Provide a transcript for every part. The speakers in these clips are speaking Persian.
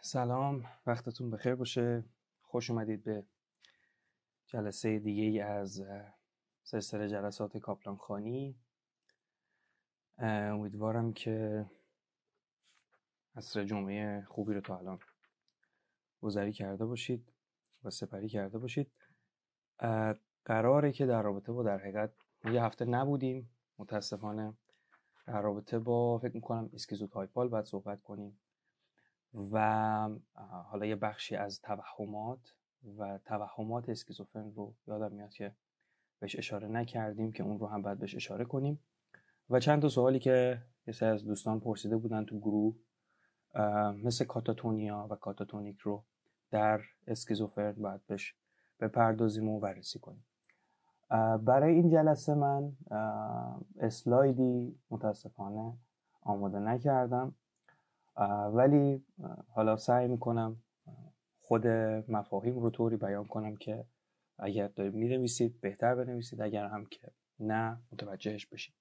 سلام، وقتتون بخیر باشه. خوش اومدید به جلسه دیگه ای از سلسله جلسات کاپلان خانی. امیدوارم که عصر جمعه خوبی رو تا الان گذری کرده باشید و سپری کرده باشید. قراره که در رابطه با در حقیقت یه هفته نبودیم متاسفانه، در رابطه با فکر میکنم اسکیزوتایپال باید صحبت کنیم و حالا یه بخشی از توهمات اسکیزوفرن رو یادم میاد که بهش اشاره نکردیم که اون رو هم باید بهش اشاره کنیم و چند تا سوالی که یه سری از دوستان پرسیده بودن تو گروه مثل کاتاتونیا و کاتاتونیک رو در اسکیزوفرن باید بهش بپردازیم و بررسی کنیم. برای این جلسه من اسلایدی متاسفانه آماده نکردم، ولی حالا سعی میکنم خود مفاهیم رو طوری بیان کنم که اگر دارید می‌نویسید بهتر بنویسید، اگر هم که نه متوجهش بشید.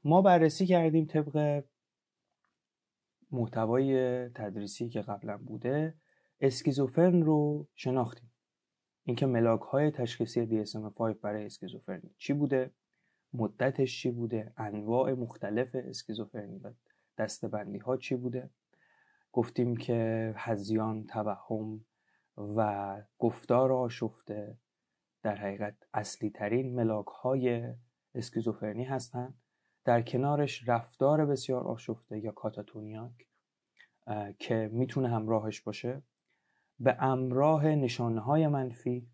ما بررسی کردیم طبق محتوای تدریسی که قبلا بوده، اسکیزوفرن رو شناختیم. اینکه ملاک‌های تشخیصی DSM-5 برای اسکیزوفرنی چی بوده، مدتش چی بوده، انواع مختلف اسکیزوفرنی و دسته‌بندی ها چی بوده. گفتیم که هذیان، توهم و گفتار آشفته در حقیقت اصلی ترین ملاک های اسکیزوفرنی هستند. در کنارش رفتار بسیار آشفته یا کاتاتونیاک که میتونه همراهش باشه، به همراه نشانه های منفی،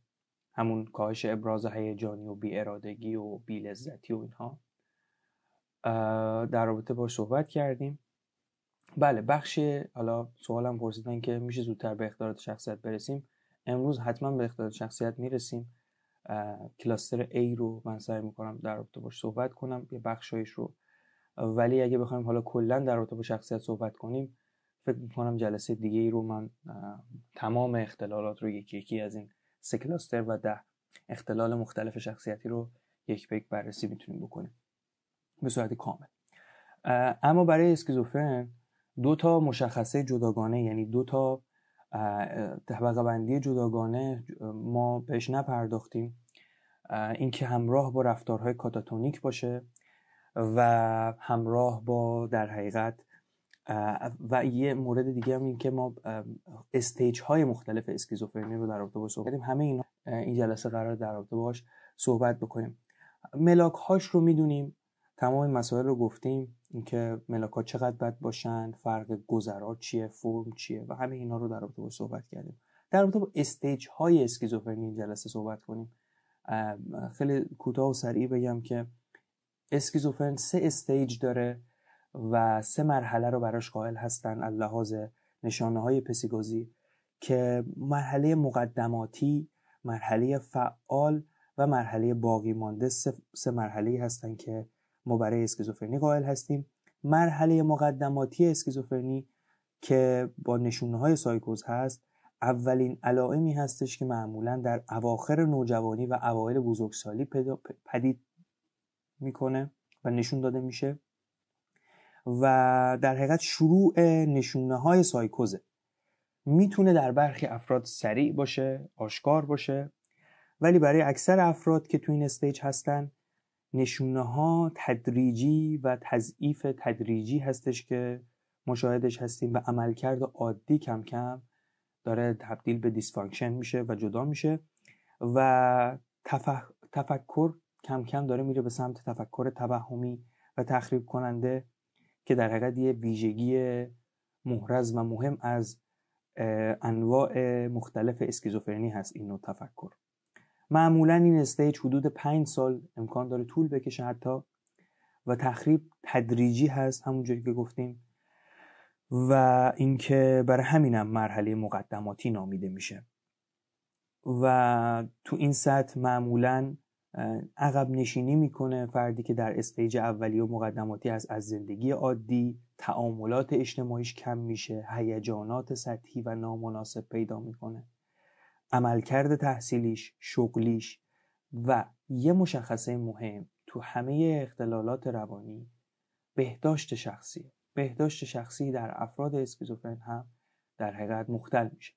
همون کاهش ابراز هیجانی و بی ارادگی و بی لذتی و اینها، در رابطه باش صحبت کردیم. بله، حالا سوالم پرسیدن که میشه زودتر به اختلالات شخصیت برسیم. امروز حتما به اختلالات شخصیت میرسیم. کلاستر A رو من سعی میکنم در رابطه باش صحبت کنم، یه بخشایش رو، ولی اگه بخوایم حالا کلا در رابطه با شخصیت صحبت کنیم، فکر میکنم جلسه دیگه ای رو من تمام اختلالات رو یکی یکی از این 3 کلاستر و 10 اختلال مختلف شخصیتی رو یک به یک بررسی میتونیم بکنیم به صورت کامل. اما برای اسکیزوفرن 2 تا مشخصه جداگانه، یعنی 2 تا طبقه بندی جداگانه ما بهش نپرداختیم. اینکه همراه با رفتارهای کاتاتونیک باشه و همراه با در حقیقت و یه مورد دیگه هم این که ما استیج های مختلف اسکیزوفرنی رو در رابطه باش صحبت کردیم. همه اینا این جلسه قرار در رابطه باش صحبت بکنیم. ملاک هاش رو میدونیم، تمام مسائل رو گفتیم، اینکه ملاک ها چقدر باید باشن، فرق گذرا چیه، فرم چیه و همه اینا رو در رابطه باش صحبت کردیم. در رابطه با استیج های اسکیزوفرنی این جلسه صحبت کنیم. خیلی کوتاه و سریع بگم که اسکیزوفرن 3 استیج داره و 3 مرحله رو براش قائل هستن از لحاظ نشانه‌های پسیگوزی، که مرحله مقدماتی، مرحله فعال و مرحله باقی مانده 3 مرحله‌ای هستن که ما برای اسکیزوفرنی قائل هستیم. مرحله مقدماتی اسکیزوفرنی که با نشونه‌های سایکوز هست، اولین علائمی هستش که معمولاً در اواخر نوجوانی و اوایل بزرگسالی پدید میکنه و نشون داده میشه و در حقیقت شروع نشونه‌های سایکوزه. میتونه در برخی افراد سریع باشه، آشکار باشه، ولی برای اکثر افراد که تو این استیج هستن نشونه‌ها تدریجی و تضعیف تدریجی هستش که مشاهدش هستیم و عملکرد عادی کم کم داره تبدیل به دیسفانکشن میشه و جدا میشه و تفکر کم کم داره میره به سمت تفکر توهمی و تخریب کننده، که در حقیقت یه ویژگی محرز و مهم از انواع مختلف اسکیزوفرنی هست این نوع تفکر. معمولا این استیج حدود 5 سال امکان داره طول بکشه حتی، و تخریب تدریجی هست همونجوری که گفتیم، و اینکه برای همینم مرحله مقدماتی نامیده میشه. و تو این سطح معمولاً عقب نشینی میکنه فردی که در استیج اولی و مقدماتی هست از زندگی عادی، تعاملات اجتماعیش کم میشه، هیجانات سطحی و نامناسب پیدا میکنه، عملکرد تحصیلیش، شغلیش، و یه مشخصه مهم تو همه اختلالات روانی بهداشت شخصیه. بهداشت شخصی در افراد اسکیزوفرن هم در حقیقت مختل میشه.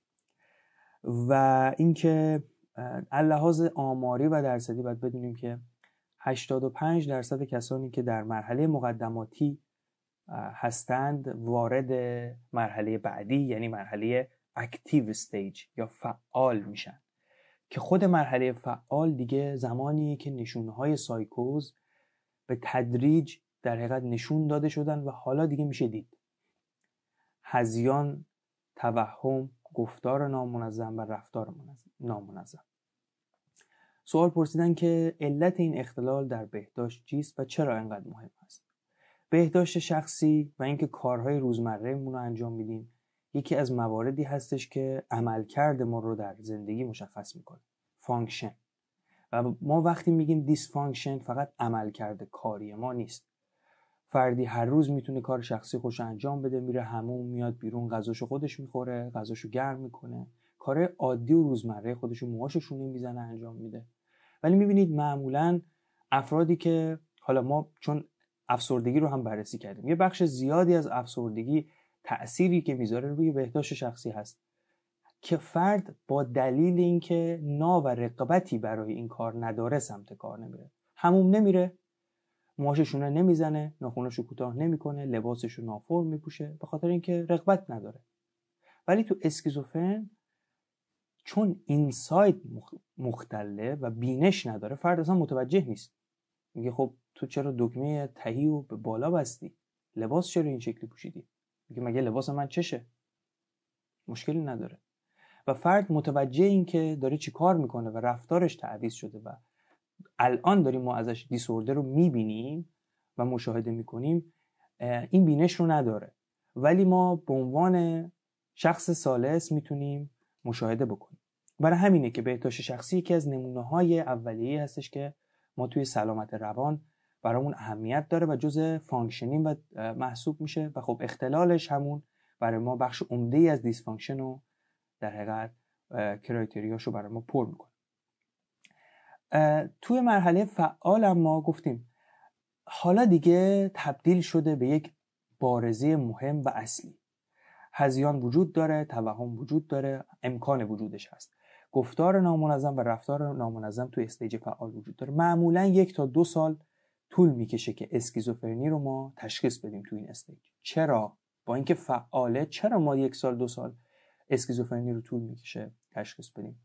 و اینکه از لحاظ آماری و درصدی باید بدونیم که 85% کسانی که در مرحله مقدماتی هستند وارد مرحله بعدی یعنی مرحله اکتیو استیج یا فعال میشن، که خود مرحله فعال دیگه زمانیه که نشونه‌های سایکوز به تدریج در حقیقت نشون داده شدن و حالا دیگه میشه دید. هذیان، توهم، گفتار نامنظم و رفتار نامنظم. سوال پرسیدن که علت این اختلال در بهداشت چیست و چرا اینقدر مهم است. بهداشت شخصی و اینکه کارهای روزمره‌مون رو انجام میدیم یکی از مواردی هستش که عملکرد ما رو در زندگی مشخص میکنه. فانکشن. و ما وقتی میگیم دیسفانکشن فقط عملکرد کاری ما نیست. فردی هر روز میتونه کار شخصی خوش انجام بده، میره حموم، میاد بیرون، غذاشو خودش میخوره، غذاشو گرم میکنه، کار عادی و روزمره خودشو موهاشو شونه میزنه انجام میده. ولی میبینید معمولا افرادی که حالا ما چون افسردگی رو هم بررسی کردیم، یه بخش زیادی از افسردگی تأثیری که میذاره روی بهداشت شخصی هست که فرد با دلیل اینکه نا و رغبتی برای این کار نداره سمت کار نمیره، حموم نمیره، موهاشونه نمیزنه، ناخناشو کوتاه نمیکنه، لباسشو نافرم میپوشه به خاطر اینکه رغبت نداره. ولی تو اسکیزوفرن چون اینسایت مختله و بینش نداره، فرد اصلا متوجه نیست. میگه خب تو چرا دکمه تهی رو به بالا بستی؟ لباس چرا این شکلی پوشیدی؟ میگه مگه لباس من چشه؟ مشکلی نداره. و فرد متوجه این که داره چی کار میکنه و رفتارش تعویض شده و الان داریم ما ازش دیسوردر رو میبینیم و مشاهده میکنیم، این بینش رو نداره. ولی ما به عنوان شخص ثالث میتونیم مشاهده بکنیم. برای همینه که بهداشت شخصی یکی از نمونه‌های اولیه‌ای هستش که ما توی سلامت روان برامون اهمیت داره و جزء فانکشنینگ و محسوب میشه و خب اختلالش همون برای ما بخش عمده‌ای از دیسفانکشن رو در حقیقت کرایتریاشو برای ما پر میکنه. توی مرحله فعال هم ما گفتیم حالا دیگه تبدیل شده به یک بارزه مهم و اصلی. هذیان وجود داره، توهم وجود داره، امکان وجودش هست. گفتار نامنظم و رفتار نامنظم توی استیج فعال وجود داره. معمولا 1 تا 2 سال طول میکشه که اسکیزوفرنی رو ما تشخیص بدیم توی این استیج. چرا؟ با اینکه فعاله، چرا ما 1 سال 2 سال اسکیزوفرنی رو طول میکشه تشخیص بدیم؟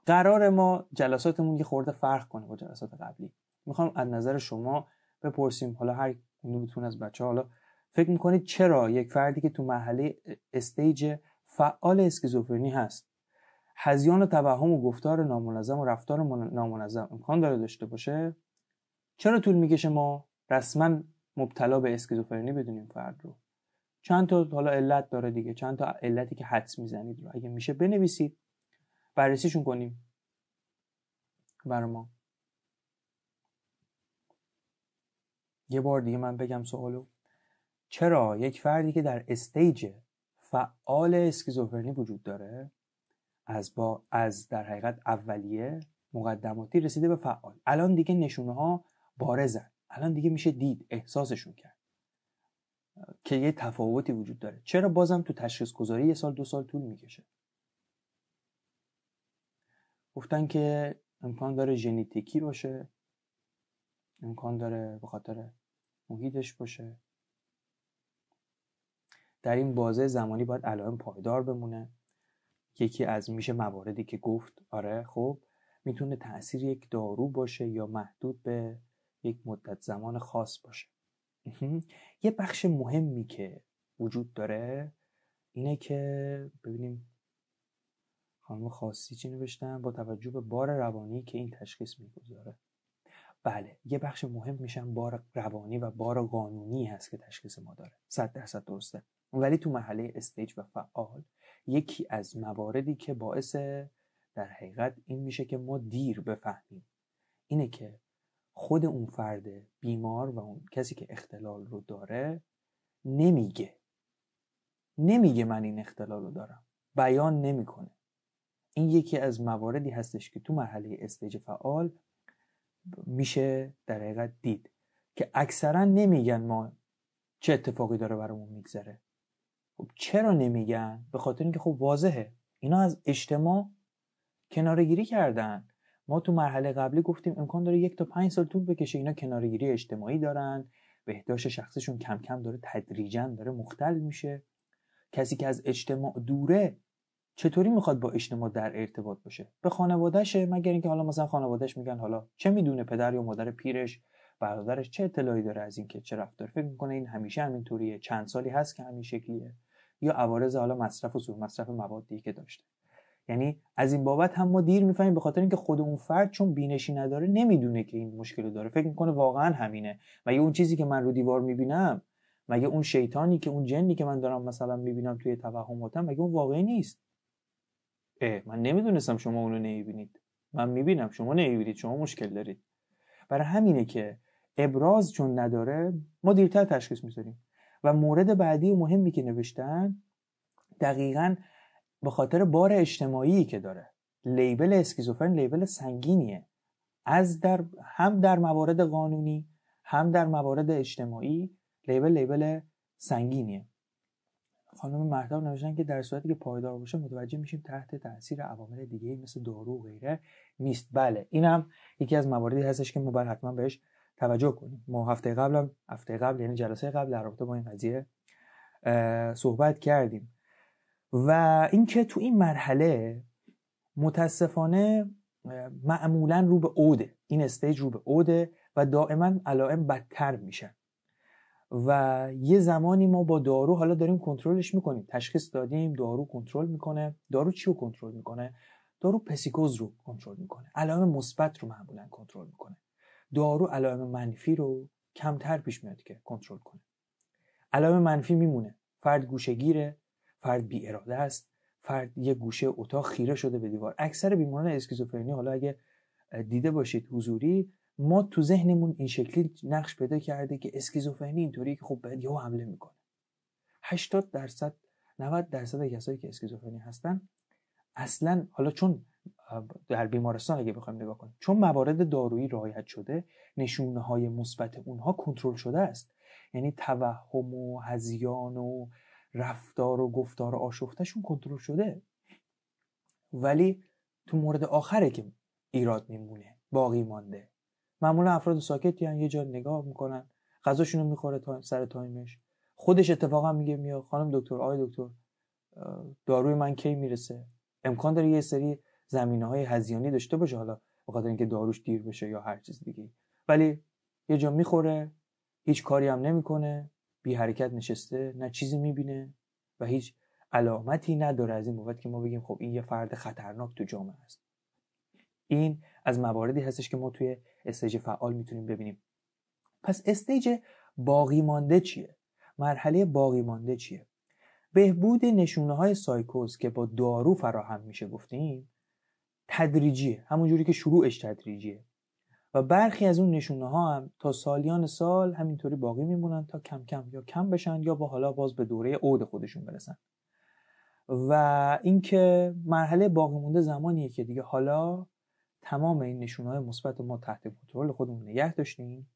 قرار ما جلساتمون یه خورده فرق کنه با جلسات قبلی. میخوام از نظر شما بپرسیم، حالا هر کدومتون از بچه‌ها حالا فکر میکنید چرا یک فردی که تو مرحله استیج فعال اسکیزوفرنی هست، هذیان و توهم و گفتار نامنظم و رفتار نامنظم امکان داره داشته باشه، چرا طول میکشه ما رسما مبتلا به اسکیزوفرنی بدونیم فرد رو؟ چند تا حالا علت داره دیگه، چند تا علتی که حدس میزنید رو اگه میشه بنویسید بررسیشون کنیم برای ما. یه بار دیگه من بگم سوالو. چرا یک فردی که در استیج فعال اسکیزوفرنی وجود داره از در حقیقت اولیه مقدماتی رسیده به فعال، الان دیگه نشونه ها بارزن، الان دیگه میشه دید، احساسشون کرد که یه تفاوتی وجود داره، چرا بازم تو تشخیص گذاری 1 سال 2 سال طول میکشه؟ گفتن که امکان داره ژنتیکی باشه، امکان داره به خاطر محیطش باشه. در این بازه زمانی باید علائم پایدار بمونه. یکی از میشه مواردی که گفت آره خب میتونه تأثیر یک دارو باشه یا محدود به یک مدت زمان خاص باشه. یه بخش مهمی که وجود داره اینه که ببینیم خانم خاصی چی نوشتن، با توجه به بار روانی که این تشخیص میگذاره. بله، یه بخش مهم میشن بار روانی و بار قانونی هست که تشخیص ما داره، 100% درسته. ولی تو مرحله استیج و فعال یکی از مواردی که باعث در حقیقت این میشه که ما دیر بفهمیم اینه که خود اون فرد بیمار و اون کسی که اختلال رو داره نمیگه من این اختلال رو دارم، بیان نمیکنه. این یکی از مواردی هستش که تو مرحله استیج فعال میشه در حقیقت دید که اکثرا نمیگن ما چه اتفاقی داره برامون میگذره. خب چرا نمیگن؟ به خاطر اینکه خب واضحه اینا از اجتماع کناره‌گیری کردن. ما تو مرحله قبلی گفتیم امکان داره 1 تا 5 سال طول بکشه اینا کناره‌گیری اجتماعی دارن، بهداشت شخصیشون کم کم داره تدریجاً داره مختل میشه. کسی که از اجتماع دوره چطوری میخواد با اجتماع در ارتباط باشه؟ به خانواده‌شه، مگر اینکه حالا مثلا خانواده‌اش میگن حالا چه میدونه پدر یا مادر پیرش برادرش چه اطلاعی داره از این که چه رفتار، فکر میکنه این همیشه همینطوریه، چند سالی هست که همین شکلیه، یا عوارض حالا مصرف و سوء مصرف موادی که داشته. یعنی از این بابت هم ما دیر میفهمیم، به خاطر اینکه خود اون فرد چون بینشی نداره نمیدونه که این مشکل داره، فکر میکنه واقعا همینه. مگه اون چیزی که من رو دیوار میبینم، مگه اون شیطانی که اون جنی که من دارم مثلا میبینم توی توهماتم، مگه اون واقعی نیست؟ من نمیدونستم شما اونو نمیبینید، من میبینم شما نمیبینید، شما مشکل دارید. برای همینه که ابراز چون نداره ما دیرتر تشخیص میذاریم. و مورد بعدی و مهمی که نوشتن دقیقاً به خاطر بار اجتماعی که داره. لیبل اسکیزوفرن لیبل سنگینیه، هم در موارد قانونی هم در موارد اجتماعی لیبل سنگینیه. خانم مهتاب نوشتن که در صورتی که پایدار باشه متوجه میشیم تحت تاثیر عوامل دیگه مثل دارو و غیره نیست. بله اینم یکی از مواردی هستش که ما باید حتما بهش توجه کنیم. ما هفته قبل یعنی جلسه قبل در رابطه با این قضیه صحبت کردیم. و اینکه تو این مرحله متاسفانه معمولا رو به اوده، این استیج رو به اوده و دائما علائم بدتر میشن. و یه زمانی ما با دارو حالا داریم کنترلش میکنیم، تشخیص دادیم دارو کنترل میکنه. دارو چی رو کنترل میکنه؟ دارو پسیکوز رو کنترل میکنه، علائم مثبت رو معمولا کنترل میکنه. دارو علائم منفی رو کمتر پیش میاد که کنترل کنه. علائم منفی میمونه، فرد گوشه‌گیره، فرد بی اراده است، فرد یه گوشه اتاق خیره شده به دیوار. اکثر بیماران اسکیزوفرنی حالا اگه دیده باشید حضوری، ما تو ذهنمون این شکلی نقش پیدا کرده که اسکیزوفرنی اینطوری که خب بعد یهو حمله میکنه. 80% 90% کسایی که اسکیزوفرنی هستن اصلا حالا چون در بیمارستان اگه بخوایم نگاه کنیم، چون موارد دارویی رعایت شده، نشونه‌های مثبت اونها کنترل شده است. یعنی توهم و هذیان و رفتار و گفتار آشفتهشون کنترل شده. ولی تو مورد آخره که ایراد میمونه، باقی مانده. معمولا افراد ساکتی هن، یه جا نگاه میکنن، غذاشونو میخوره سر تایمش، خودش اتفاقا میگه میاد خانم دکتر، آقای دکتر داروی من کی میرسه؟ امکان داره یه سری زمینه‌های هذیانی داشته باشه، حالا بخاطر اینکه داروش دیر بشه یا هر چیز دیگه، ولی یه جا میخوره، هیچ کاری هم نمیکنه، بی حرکت نشسته، نه چیزی میبینه و هیچ علامتی نداره از این بابت که ما بگیم خب این یه فرد خطرناک تو جامعه است. این از مواردی هستش که ما توی استیج فعال میتونیم ببینیم. پس استیج باقی مانده چیه؟ مرحله باقی مانده چیه؟ بهبود نشونه‌های سایکوز که با دارو فراهم میشه گفتیم تدریجیه، همون جوری که شروعش تدریجیه و برخی از اون نشونه‌ها هم تا سالیان سال همینطوری باقی میمونن تا کم کم یا کم بشن یا با حالا باز به دوره عود خودشون برسن. و اینکه مرحله باقی مونده زمانیه که دیگه حالا تمام این نشونه‌های مثبت ما تحت کنترل خودمون نگه داشتیم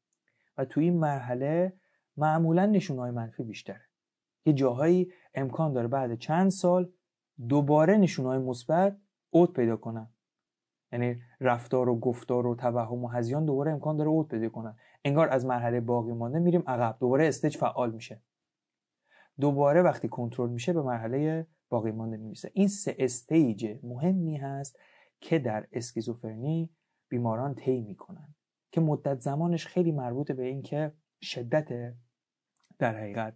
و توی این مرحله معمولا نشونه‌های منفی بیشتره. یه جاهایی امکان داره بعد چند سال دوباره نشونه‌های مثبت عود پیدا کنن، یعنی رفتار و گفتار و توهم و هذیان دوباره امکان داره عود پیدا کنن. انگار از مرحله باقی مانده میریم عقب، دوباره استیج فعال میشه، دوباره وقتی کنترل میشه به مرحله باقی مانده میرسه. این 3 استیج مهمی هست که در اسکیزوفرنی بیماران طی میکنن که مدت زمانش خیلی مربوط به این که شدت در حقیقت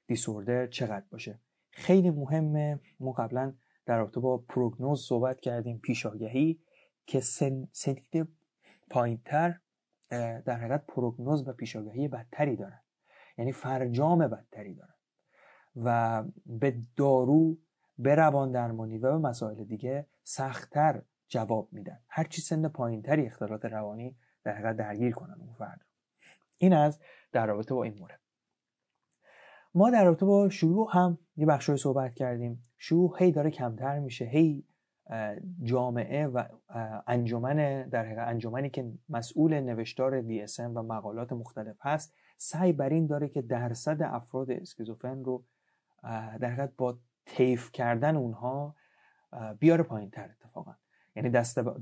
دیسوردر چقدر باشه. خیلی مهمه. ما قبلا در رابطه با پروگنوز صحبت کردیم، پیشاگهی، که سنید پایین‌تر در حقیقت پروگنوز و پیشاگهی بدتری دارن، یعنی فرجام بدتری دارن و به دارو، به روان درمانی و به مسائل دیگه سخت‌تر جواب میدن. هرچی سن پایین‌تری اختلالات روانی در حقیقت درگیر کنن اون فرد. این از در رابطه با این مورد. ما در رابطه با شیوع هم یه بخشی صحبت کردیم. شیوع هی داره کمتر میشه، هی جامعه و انجمن در حقیقت انجمنی که مسئول نوشتار DSM و مقالات مختلف هست سعی بر این داره که درصد افراد اسکیزوفرن رو در حقیقت با طیف کردن اونها بیاره پایین‌تر. اتفاقا یعنی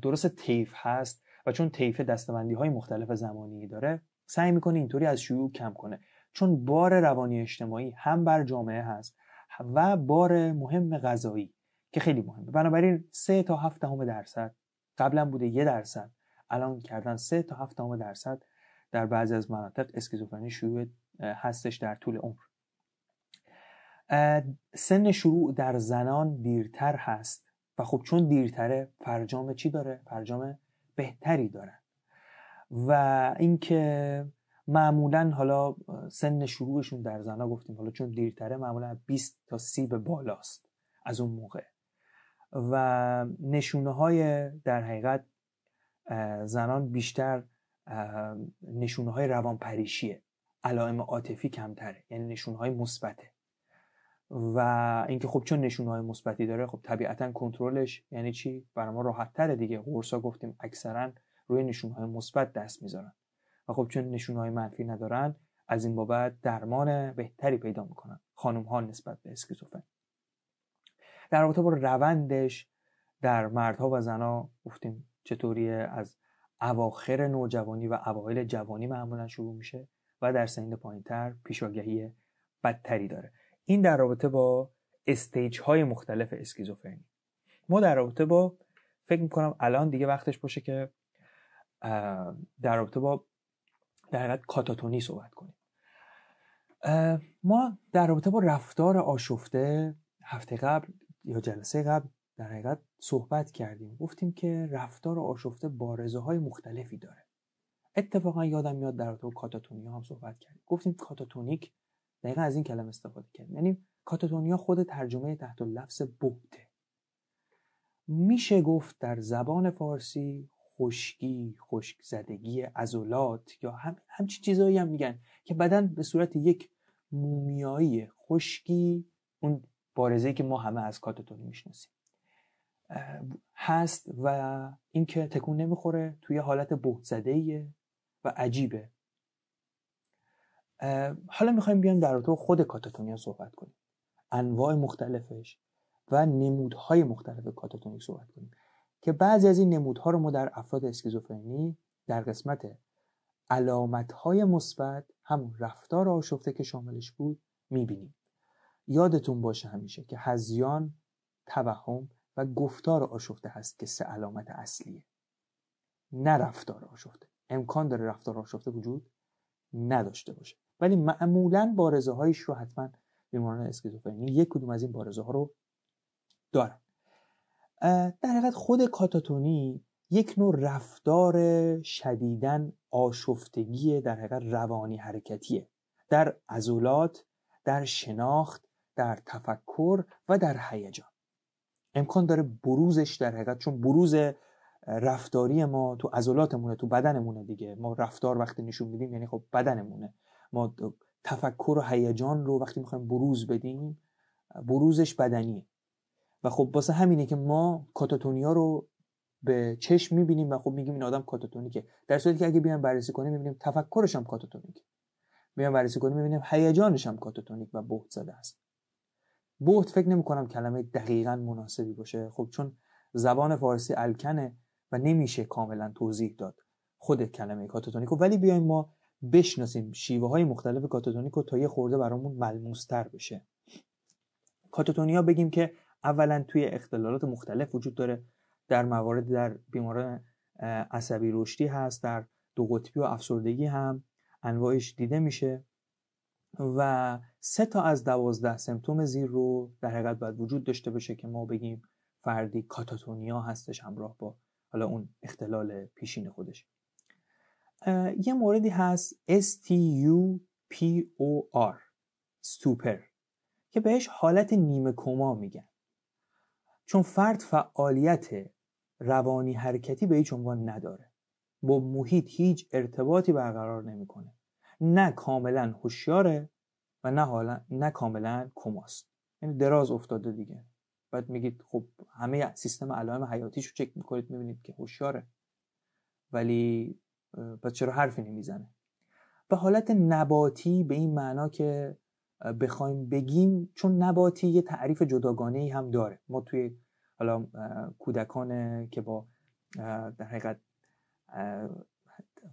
درست طیف هست و چون طیف دسته‌بندی‌های مختلف زمانی داره، سعی میکنه اینطوری از شیوع کم کنه، چون بار روانی اجتماعی هم بر جامعه هست و بار مهم غذایی که خیلی مهمه. بنابراین 3 تا 7 درصد، قبلا بوده 1%، الان کردن 3 تا 7% در بعضی از مناطق اسکیزوفرنی شیوع هستش در طول عمر. سن شروع در زنان دیرتر هست و خب چون دیرتره فرجام چی داره؟ فرجام بهتری داره. و اینکه معمولا حالا سن شروعشون در زنا گفتیم حالا چون دیرتره معمولا 20 تا 30 به بالاست از اون موقع. و نشونه های در حقیقت زنان بیشتر نشونه های روانپریشیه، علائم عاطفی کمتره، یعنی نشونه های مثبته. و اینکه خب چون نشونه های مثبتی داره خب طبیعتا کنترلش یعنی چی؟ برای ما راحت تره دیگه. قرصا گفتیم اکثرا روی نشونه های مثبت دست میذارن و خب چون نشونه های منفی ندارن از این بابت درمان بهتری پیدا میکنن خانم ها نسبت به اسکیزوفرن. در رابطه با روندش در مردها و زنها گفتیم چطوریه، از اواخر نوجوانی و اوایل جوانی معمولا شروع میشه و در سن پایینتر پیشاگهی بدتری داره. این در رابطه با استیج های مختلف اسکیزوفرنی. ما در رابطه با فکر میکنم الان دیگه وقتش باشه که در رابطه با در حقیقت کاتاتونی صحبت کنیم. ما در رابطه با رفتار آشفته هفته قبل یا جلسه قبل در حقیقت صحبت کردیم. گفتیم که رفتار آشفته بارزه های مختلفی داره. اتفاقا یادم میاد در رابطه با کاتاتونیا هم صحبت کردیم. گفتیم کاتاتونیک دقیقا از این کلمه استفاده کردیم، یعنی کاتاتونیا خود ترجمه تحت لفظ بهته. میشه گفت در زبان فارسی خشکی، خشک زدگی عضلات یا همچین چیزایی هم میگن که بدن به صورت یک مومیایی خشکی، اون بارزه‌ای که ما همه از کاتاتونی میشناسیم هست و اینکه تکون نمیخوره، توی حالت بهت زده‌ایه و عجیبه. حالا میخوایم بیایم در رابطه خود کاتاتونیا صحبت کنیم، انواع مختلفش و نمودهای مختلف کاتاتونیک صحبت کنیم که بعضی از این نمودها رو ما در افراد اسکیزوفرنی در قسمت علامتهای مثبت، همون رفتار آشفته که شاملش بود، میبینیم. یادتون باشه همیشه که هذیان، توهم و گفتار آشفته هست که 3 علامت اصلیه، نه رفتار آشفته. امکان داره رفتار آشفته وجود نداشته باشه ولی معمولاً بارزه هایش رو حتما بیماران اسکیزوفرنی یک کدوم از این بارزه ها رو دارن. در حقیقت خود کاتاتونی یک نوع رفتار شدیداً آشفتگی در حقیقت روانی حرکتیه، در عضلات، در شناخت، در تفکر و در هیجان. امکان داره بروزش در حقیقت، چون بروز رفتاری ما تو عضلاتمونه، تو بدنمونه دیگه. ما رفتار وقتی نشون میدیم یعنی خب بدنمونه. ما تفکر و هیجان رو وقتی میخوایم بروز بدیم بروزش بدنیه و خب واسه همینه که ما کاتاتونیا رو به چشم میبینیم و خب میگیم این آدم کاتاتونیکه، در صورتی که اگه بیایم بررسی کنیم میبینیم تفکرش هم کاتاتونیکه، بیایم بررسی کنیم میبینیم هیجانش هم کاتاتونیک و بهت زده است. بهت فکر نمی‌کنم کلمه دقیقاً مناسبی باشه، خب چون زبان فارسی الکنه و نمیشه کاملا توضیح داد خود کلمه کاتاتونیکو، ولی بیایم ما بشناسیم شیوه‌های مختلف کاتاتونیکو تا یه خورده برامون ملموس‌تر بشه. کاتاتونیا بگیم که اولا توی اختلالات مختلف وجود داره، در موارد در بیماران عصبی رشدی هست، در دو قطبی و افسردگی هم انواعش دیده میشه و 3 تا از 12 سمپتوم زیر رو در حقیقت باید وجود داشته باشه که ما بگیم فردی کاتاتونیا هستش همراه با حالا اون اختلال پیشین خودش. یه موردی هست STUPOR استوپر که بهش حالت نیمه کما میگن، چون فرد فعالیت روانی حرکتی به هیچ عنوان نداره، با محیط هیچ ارتباطی برقرار نمیکنه، نه کاملا هوشیاره و نه کاملا کماست، یعنی دراز افتاده دیگه. بعد میگید خب همه سیستم علائم حیاتیشو چک میکنید میبینید که هوشیاره، ولی پس چرا حرفی نمیزنه؟ به حالت نباتی به این معنا که بخوایم بگیم، چون نباتی یه تعریف جداگانه‌ای هم داره. ما توی حالا کودکان که با در حقیقت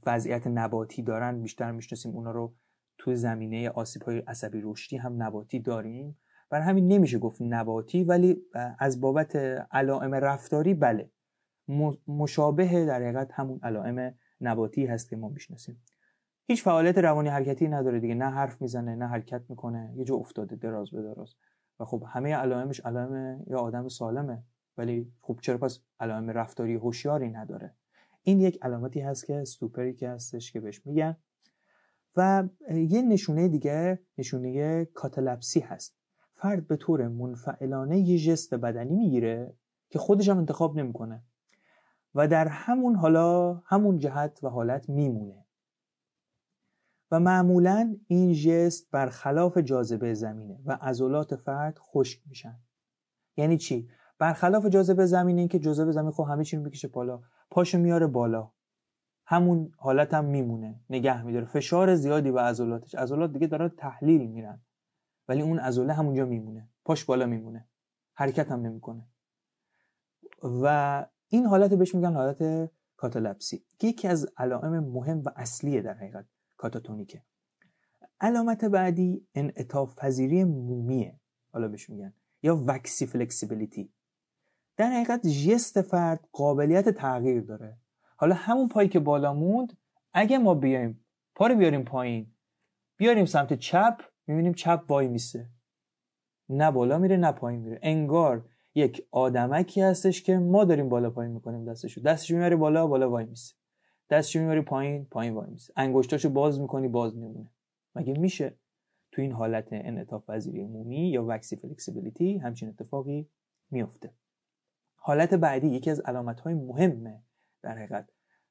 وضعیت نباتی دارن بیشتر میشناسیم، اونا رو توی زمینه آسیب‌های عصبی رشدی هم نباتی داریم. برای همین نمیشه گفت نباتی، ولی از بابت علائم رفتاری بله مشابه در حقیقت همون علائم نباتی هست که ما میشناسیم. هیچ فعالیت روانی حرکتی نداره دیگه، نه حرف میزنه نه حرکت میکنه، یه جا افتاده دراز به دراز و خب همه علائمش علائم یا آدم سالمه، ولی خب چرا پس علائم رفتاری هوشیاری نداره؟ این یک علامتی هست که استوپری که هستش که بهش میگن. و یه نشونه دیگه نشونه کاتالپسی هست. فرد به طور منفعلانه یه ژست بدنی میگیره که خودش هم انتخاب نمیکنه و در همون جهت و حالت میمونه و معمولاً این ژست برخلاف جاذبه زمینه و عضلات فرد خشک میشن. یعنی چی؟ برخلاف جاذبه زمینه این که جاذبه زمین خب همه چی رو میکشه بالا، پاشو میاره بالا، همون حالت هم میمونه، نگه میداره، فشار زیادی به عضلاتش، عضلات دیگه دارن تحلیل میرن ولی اون عضله همونجا میمونه، پاش بالا میمونه، حرکت هم نمیکنه. و این حالت بهش میگن حالت کاتالپسی که یکی از علائم مهم و اصلیه در حقیقت کاتاتونیکه. علامت بعدی انعطاف پذیری مومیه، حالا بهش میگن یا وکسی فلکسیبیلیتی. در حقیقت ژست فرد قابلیت تغییر داره. حالا همون پایی که بالا موند، اگه ما بیایم پا رو بیاریم پایین، بیاریم سمت چپ، میبینیم چپ وای میسه، نه بالا میره نه پایین میره، انگار یک آدمکی هستش که ما داریم بالا پایین میکنیم دستشو میبری بالا وای میسه، دستشو میبری پایین وای میسه، انگشتاشو باز میکنی باز میمونه. مگه میشه تو این حالت انعطاف پذیری عمومی یا وکسی فلکسیبیلیتی همچین اتفاقی میفته؟ حالت بعدی یکی از علامت‌های مهمه در حقیقت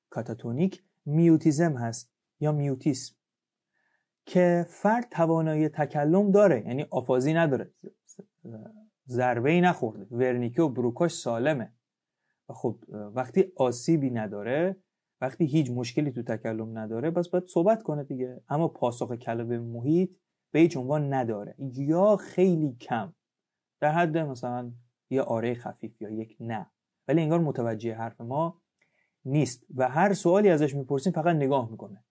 کاتاتونیک میوتیزم هست یا میوتیسم که فرد توانایی تکلم داره، یعنی آفازی نداره، ضربه‌ای نخورده، ورنیکه و بروکاش سالمه و خب وقتی آسیبی نداره، وقتی هیچ مشکلی تو تکلم نداره، بس باید صحبت کنه دیگه، اما پاسخ کلام به محیط به هیچ عنوان نداره یا خیلی کم، در حد مثلا یه آره خفیف یا یک نه، ولی انگار متوجه حرف ما نیست و هر سوالی ازش میپرسیم فقط نگاه میکنه،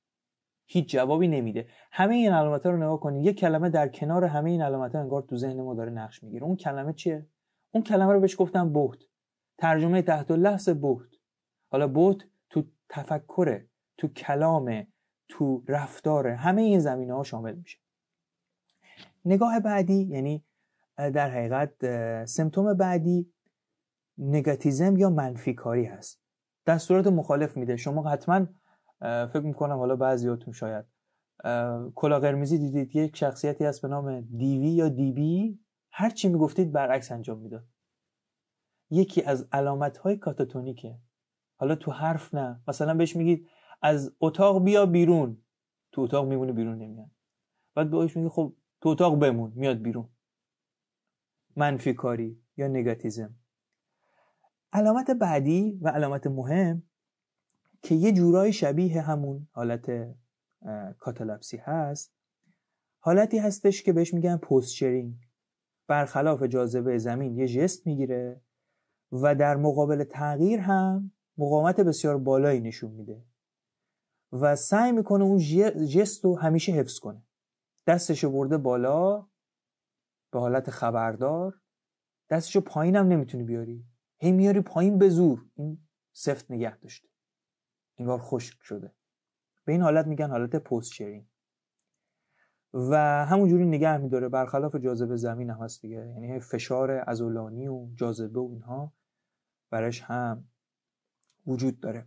هیچ جوابی نمیده. همه این علامت‌ها رو نگاه کنید، یک کلمه در کنار همه این علامت‌ها انگار تو ذهن ما داره نقش میگیره. اون کلمه چیه؟ اون کلمه رو بهش گفتم بهت. ترجمه تحت اللفظ بهت. حالا بهت تو تفکر، تو کلام، تو رفتار، همه این زمینه‌ها شامل میشه. نگاه بعدی یعنی در حقیقت سمپتوم بعدی نگاتیزم یا منفی کاری هست. دستورات مخالف میده. شما حتما فکر میکنم حالا بعضیاتون شاید کلاه قرمزی دیدید، یک شخصیتی هست به نام دیوی یا دیبی، هر چی میگفتید برعکس انجام میداد. یکی از علامت‌های کاتاتونیکه. حالا تو حرف نه، مثلا بهش میگید از اتاق بیا بیرون، تو اتاق میمونه بیرون نمیاد. بعد بهش میگی خب تو اتاق بمون، میاد بیرون. منفی کاری یا نگاتیزم. علامت بعدی و علامت مهم که یه جورایی شبیه همون حالت کاتالپسی هست، حالتی هستش که بهش میگن پوسچرینگ. برخلاف جاذبه زمین یه ژست میگیره و در مقابل تغییر هم مقاومت بسیار بالایی نشون میده و سعی میکنه اون ژست رو همیشه حفظ کنه. دستشو برده بالا به حالت خبردار، دستشو پایین هم نمیتونی بیاری، هی میاری پایین به زور، این سفت نگه داشته، انگار خشک شده. به این حالت میگن حالت پوسچرینگ و همونجوری نگه میداره. برخلاف جاذبه زمین هم هست دیگه، یعنی فشار عضلانی و جاذبه و اینها برش هم وجود داره.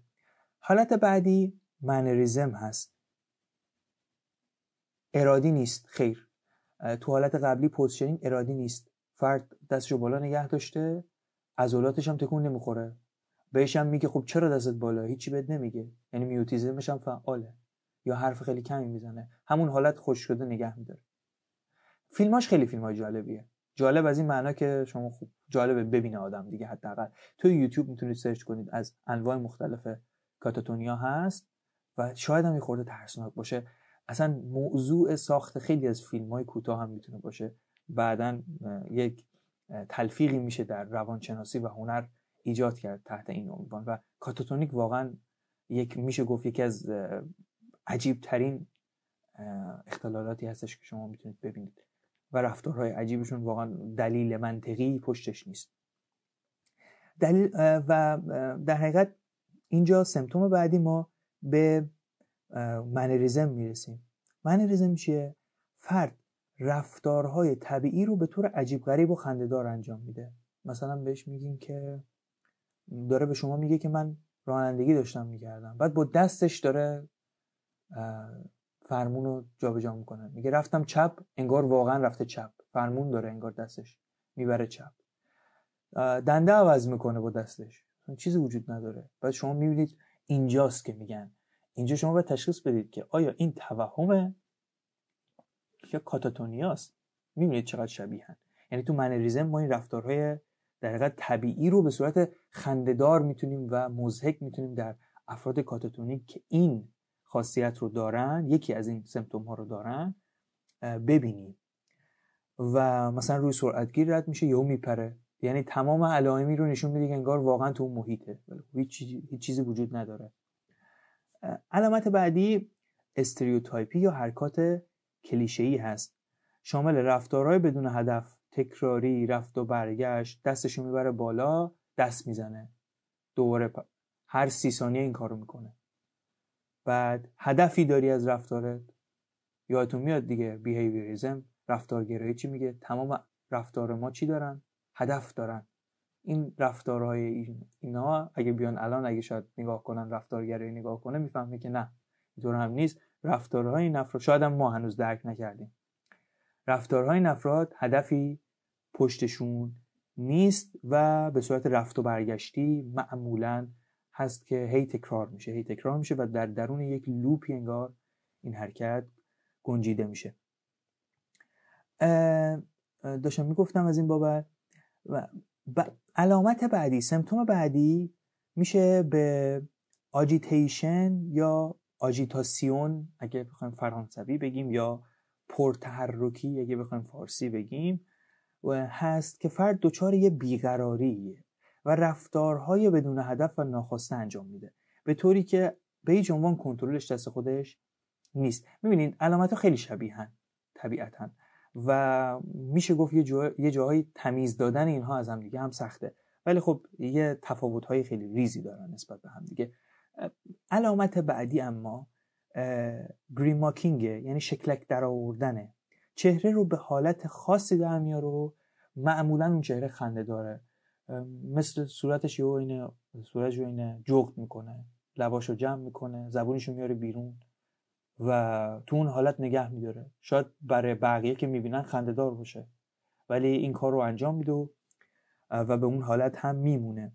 حالت بعدی منریزم هست. ارادی نیست، خیر. تو حالت قبلی پوزیشنینگ ارادی نیست، فرد دستشو بالا نگه داشته، عضلاتش هم تکون نمیخوره، بهش هم میگه خب چرا دستت بالا، هیچی بهت نمیگه، یعنی میوتیزمش هم فعاله یا حرف خیلی کمی میزنه، همون حالت خوش شده نگه میداره. فیلماش خیلی فیلمای جالبیه. جالب از این معنا که شما خوب جالبه ببینه آدم دیگه. حداقل تو یوتیوب میتونید سرچ کنید، از انواع مختلف کاتاتونیا هست و شاید هم یه خورده ترسناک باشه اصلا موضوع ساخت خیلی از فیلم‌های کوتاه هم میتونه باشه. بعداً یک تلفیقی میشه در روانشناسی و هنر ایجاد کرد تحت این عنوان. و کاتاتونیک واقعا میشه گفت یکی از عجیب ترین اختلالاتی هستش که شما میتونید ببینید و رفتارهای عجیبشون واقعا دلیل منطقی پشتش نیست. و در حقیقت اینجا سمپتوم بعدی ما به منریزم میرسیم. منریزم چیه؟ فرد رفتارهای طبیعی رو به طور عجیب غریب و خنده‌دار انجام میده. مثلا بهش میگین که داره به شما میگه که من رانندگی داشتم میکردم، بعد با دستش داره فرمون رو جابجا میکنه، میگه رفتم چپ، انگار واقعا رفته چپ، فرمون داره انگار دستش میبره چپ، دنده عوض میکنه با دستش، چیزی وجود نداره. بعد شما میبینید اینجاست که میگن، اینجا شما باید تشخیص بدید که آیا این توهمه یا کاتاتونیاست. میبینید چقدر شبیهن. یعنی تو منریزم ما این رفتارهای در حقیقت طبیعی رو به صورت خنده‌دار میتونیم و مضحک میتونیم در افراد کاتاتونیک که این خاصیت رو دارن، یکی از این سمپتوم ها رو دارن، ببینیم. و مثلا روی سرعتگیر رد میشه، یهو میپره، یعنی تمام علائمی رو نشون میده که انگار واقعا تو اون محیطه، هیچ چیزی وجود نداره. علامت بعدی استریوتایپی یا حرکات کلیشه‌ای هست، شامل رفتارهای بدون هدف، تکراری، رفت و برگشت، دستشو میبره بالا، دست میزنه، دوباره هر 30 ثانیه این کارو میکنه. بعد هدفی داری از رفتارت؟ یادتون میاد دیگه بیهیویریزم، رفتارگرایی چی میگه؟ تمام رفتار ما چی دارن؟ هدف دارن. این رفتارهای اینا اگه بیان الان اگه شاید نگاه کنن، رفتارگرایی نگاه کنه، میفهمه که نه، اینطور هم نیست. رفتارهای این افراد شاید هم ما هنوز درک نکردیم. رفتارهای این افراد هدفی پشتشون نیست و به صورت رفت و برگشتی معمولاً هست که هی تکرار میشه و در درون یک لوپی انگار این حرکت گنجیده میشه. داشتم میگفتم از این بابت. علامت بعدی، سمپتوم بعدی میشه به آجیتیشن یا آجیتاسیون اگه بخوایم فرانسوی بگیم، یا پرتحرکی اگه بخوایم فارسی بگیم، و هست که فرد دچار یه بیقراریه و رفتارهای بدون هدف و ناخواسته انجام میده، به طوری که به هیچ عنوان کنترلش دست خودش نیست. میبینید علامت‌ها خیلی شبیهن طبیعتاً و میشه گفت یه جاهای تمیز دادن اینها از هم دیگه هم سخته، ولی خب یه تفاوت‌های خیلی ریزی دارن نسبت به هم دیگه. علامت بعدی اما گریماکینگه، یعنی شکلک در آوردنه. چهره رو به حالت خاصی در میاره و معمولا اون چهره خنده داره، مثل صورتش اینه جغد میکنه، لباشو جمع میکنه، زبونشو میاره بیرون و تو اون حالت نگه میداره. شاید برای بقیه که میبینن خنده دار باشه، ولی این کار رو انجام میده و به اون حالت هم میمونه.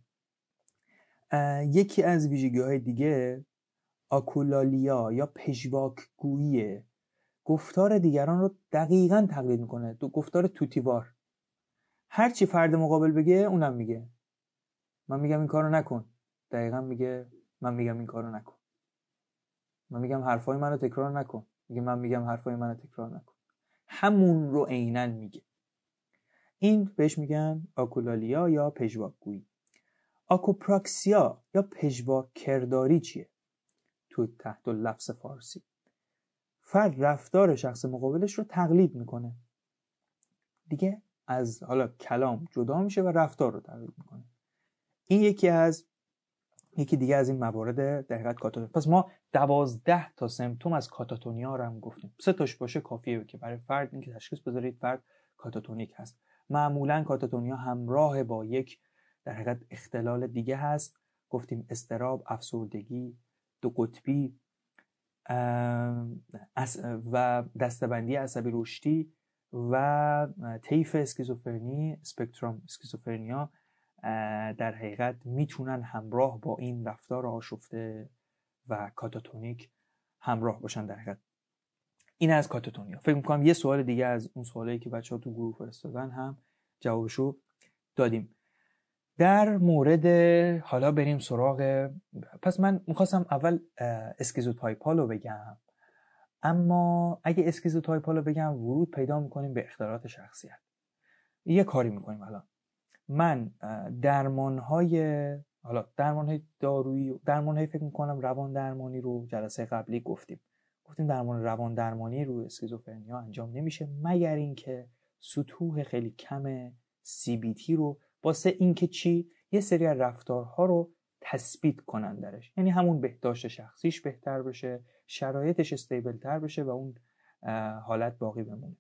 یکی از ویژگی‌های دیگه آکولالیا یا پژواکگوییه. گفتار دیگران رو دقیقاً تقلید میکنه، گفتار توتیوار. هرچی فرد مقابل بگه اونم میگه. من میگم این کارو نکن، دقیقاً میگه من میگم این کارو نکن. من میگم حرفای منو تکرار نکن، میگه من میگم حرفای منو تکرار نکن. همون رو عیناً میگه. این بهش میگن آکولالیا یا پژواکگویی. آکوپراکسیا یا پژواکرداری چیه؟ تو تحت لفظ فارسی فرد رفتار شخص مقابلش رو تقلید میکنه دیگه، از حالا کلام جدا میشه و رفتار رو تقلید میکنه. این یکی دیگه از این موارد در حقیقت کاتاتونی. پس ما 12 تا سمپتوم از کاتاتونیا رو هم گفتیم. 3 تاش باشه کافیه که برای فرد اینکه تشخیص بذارید فرد کاتاتونیک هست. معمولا کاتاتونیا همراه با یک در حقیقت اختلال دیگه هست. گفتیم اضطراب، افسردگی دو قطبی و دسته‌بندی عصبی رشدی و طیف اسکیزوفرنی، اسپکتروم اسکیزوفرنیا در حقیقت میتونن همراه با این رفتار آشفته و کاتاتونیک همراه باشن. در حقیقت این از کاتاتونیا. فکر میکنم یه سوال دیگه از اون سوالایی که بچه‌ها تو گروه فرستادن هم جوابشو دادیم. در مورد حالا بریم سراغ، پس من میخواستم اول اسکیزوتایپ ها رو بگم. اما اگه اسکیزوتایپ حالا بگم ورود پیدا میکنیم به اختلالات شخصیت. یه کاری میکنیم الان. من درمانهای دارویی، درمانهای فکر میکنم روان درمانی رو جلسه قبلی گفتیم درمان روان درمانی روی اسکیزوفرنیا انجام نمیشه مگر اینکه سطوح خیلی کم CBT رو واسه اینکه چی یه سری از رفتارها رو تثبیت کنن درش، یعنی همون بهداشت شخصیش بهتر بشه، شرایطش استیبل تر بشه و اون حالت باقی بمونه،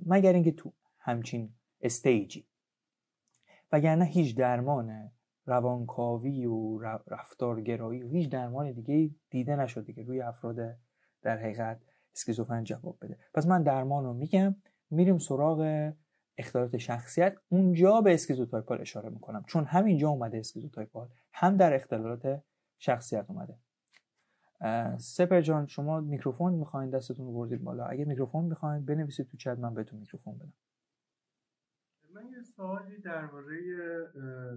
مگر اینکه تو همچین استیجی. وگرنه هیچ درمان روانکاوی و رفتارگرایی و هیچ درمان دیگه دیده نشده که روی افراد در حقیقت اسکیزوفرن جواب بده. پس من درمان رو میگم، میریم سراغ اختلالات شخصیت. اونجا به اسکیزوتایپال اشاره میکنم چون همینجا اومده اسکیزوتایپال، هم در اختلالات شخصیت اومده. سپر جان شما میکروفون میخواین، دستتون رو بردید بالا، اگه میکروفون میخواین بنویسید تو چت، من بهتون میکروفون بدم. من یه سوالی درباره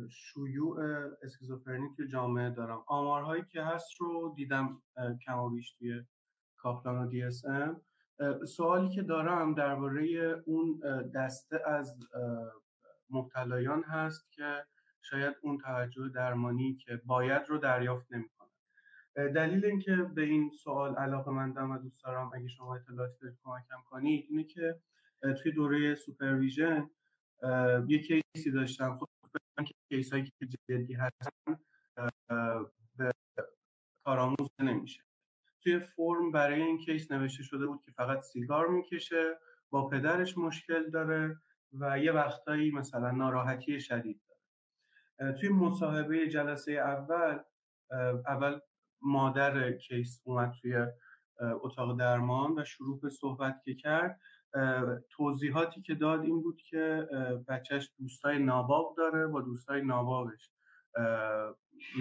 شیوع اسکیزوفرنی توی جامعه دارم. آمارهایی که هست رو دیدم کم و بیش توی کاپلان و DSM. سوالی که دارم درباره اون دسته از مبتلایان هست که شاید اون توجه درمانی که باید رو دریافت نمی‌کنن. دلیل اینکه به این سوال علاقه‌مندم و دوست دارم اگه شما اطلاعاتی دارید کمکم کنید اینه که توی دوره سوپرویژن یه کیسی داشتم. خب کیس هایی که جدی هستن به کارآموز نمیشه. توی فرم برای این کیس نوشته شده بود که فقط سیگار میکشه، با پدرش مشکل داره و یه وقتایی مثلا ناراحتی شدید داره. توی مصاحبه جلسه اول مادر کیس اومد توی اتاق درمان و شروع به صحبت که کرد. توضیحاتی که داد این بود که بچهش دوستای ناباب داره، با دوستای نابابش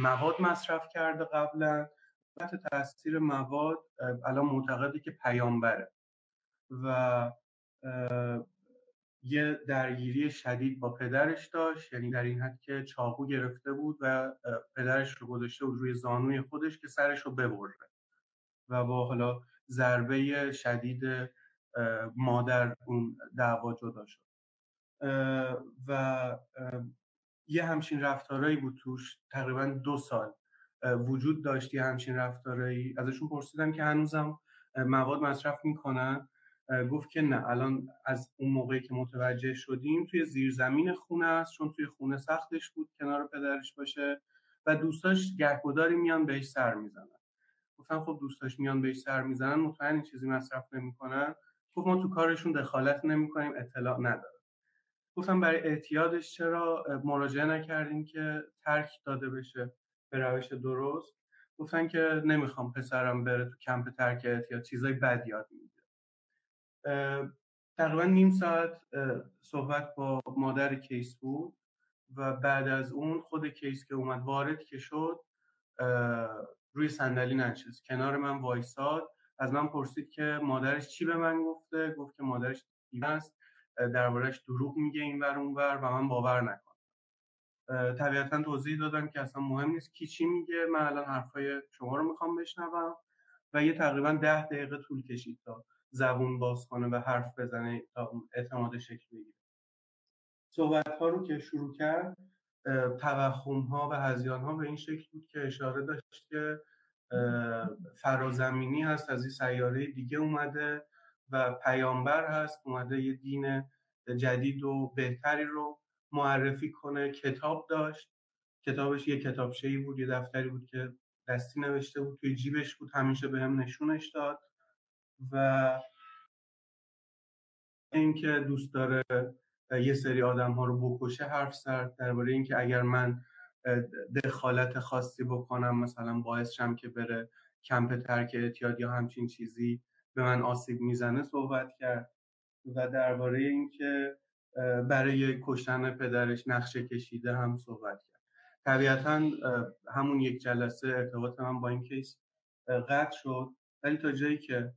مواد مصرف کرده قبلا، تحت تاثیر مواد الان معتقده که پیامبره و یه درگیری شدید با پدرش داشت، یعنی در این حد که چاقو گرفته بود و پدرش رو گذاشته بود روی زانوی خودش که سرش رو ببره و با حالا ضربه شدید مادر اون دعوا جدا شد و یه همچین رفتارایی بود توش. تقریبا 2 سال وجود داشت یه همچین رفتارایی. ازشون پرسیدم که هنوزم مواد مصرف میکنن، گفت که نه، الان از اون موقعی که متوجه شدیم توی زیرزمین خونه است، چون توی خونه سختش بود کنار پدرش باشه و دوستاش گهگداری میان بهش سر میزنن. گفتم خب دوستاش میان بهش سر میزنن، مطمئن این چیزی مصرف نمیکنن؟ گفت ما تو کارشون دخالت نمیکنیم، اطلاع ندارم. گفتم برای اعتیادش چرا مراجعه نکردین که ترک داده بشه به روش درست؟ گفتن که نمیخوام پسرم بره تو کمپ ترک اعتیاد، چیزای بد یاد میگیره. تقریبا نیم ساعت صحبت با مادر کیس بود و بعد از اون خود کیس که اومد وارد که شد روی صندلی نشست، کنار من وایساد، از من پرسید که مادرش چی به من گفته. گفت که مادرش دیوانه است، درباره‌اش دروغ میگه اینور اونور و من باور نکنم. طبیعتا توضیح دادم که اصلا مهم نیست کی چی میگه، من الان حرفای شما رو میخوام بشنوم و یه تقریبا 10 دقیقه طول کشید تا زبون باز کنه و حرف بزنه تا اعتماد شکل بگیره. صحبت‌ها رو که شروع کرد، توخم‌ها و هذیان‌ها به این شکل بود که اشاره داشت که فرازمینی هست، از این سیاره دیگه اومده و پیامبر هست، اومده یه دین جدید و بهتری رو معرفی کنه. کتاب داشت، کتابش یه کتابچه‌ای بود، یه دفتری بود که دستی نوشته بود، توی جیبش بود، همیشه بهم نشونش داد و اینکه دوست داره یه سری آدم‌ها رو بکشه حرف زد، درباره اینکه اگر من دخالت خاصی بکنم مثلا باعث شم که بره کمپ ترک اعتیاد یا همچین چیزی به من آسیب میزنه صحبت کرد و درباره اینکه برای کشتن پدرش نقشه کشیده هم صحبت کرد. طبیعتا همون یک جلسه ارتباط من با این کیس قطع شد، ولی تا جایی که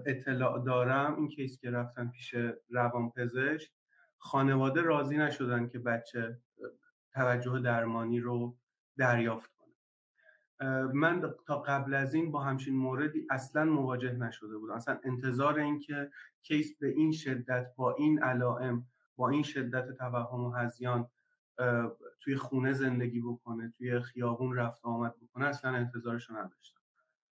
اطلاع دارم این کیس که رفتن پیش روانپزشک، خانواده راضی نشدن که بچه توجه درمانی رو دریافت کنه. من تا قبل از این با همچین موردی اصلا مواجه نشده بودم. اصلا انتظار این که کیس به این شدت، با این علائم، با این شدت توهم و هذیان توی خونه زندگی بکنه، توی خیابون رفت آمد بکنه، اصلا انتظارشو نداشتم.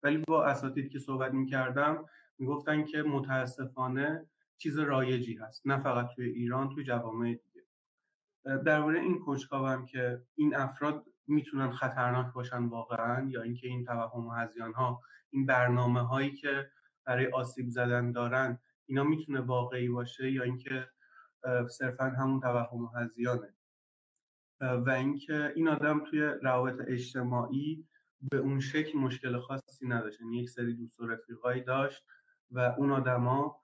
ولی با اساتید که صحبت میکردم میگفتن که متاسفانه چیز رایجی هست، نه فقط توی ایران، توی جوامع دیگه. درباره این کنجکاوم که این افراد میتونن خطرناک باشن واقعا، یا اینکه این توهم و هذیان ها، این برنامه هایی که برای آسیب زدن دارن، اینا میتونه واقعی باشه یا اینکه صرفا همون توهم و هذیانه. و اینکه این آدم توی روابط اجتماعی به اون شکل مشکل خاصی نداشت، یعنی یک سری دوست و رفیقایی داشت و اون آدما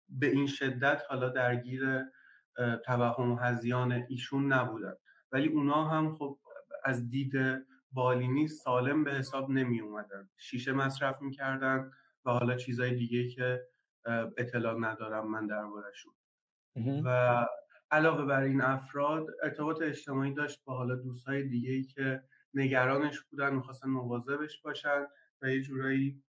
به این شدت حالا درگیر توهم و هذیان ایشون نبودن، ولی اونا هم خب از دید بالینی سالم به حساب نمی اومدن، شیشه مصرف میکردن و حالا چیزای دیگه که اطلاع ندارم من دربارشون. و علاوه بر این افراد ارتباط اجتماعی داشت با حالا دوستای دیگه‌ای که نگرانش بودن، می‌خواستن مواظبش باشن و یه جورایی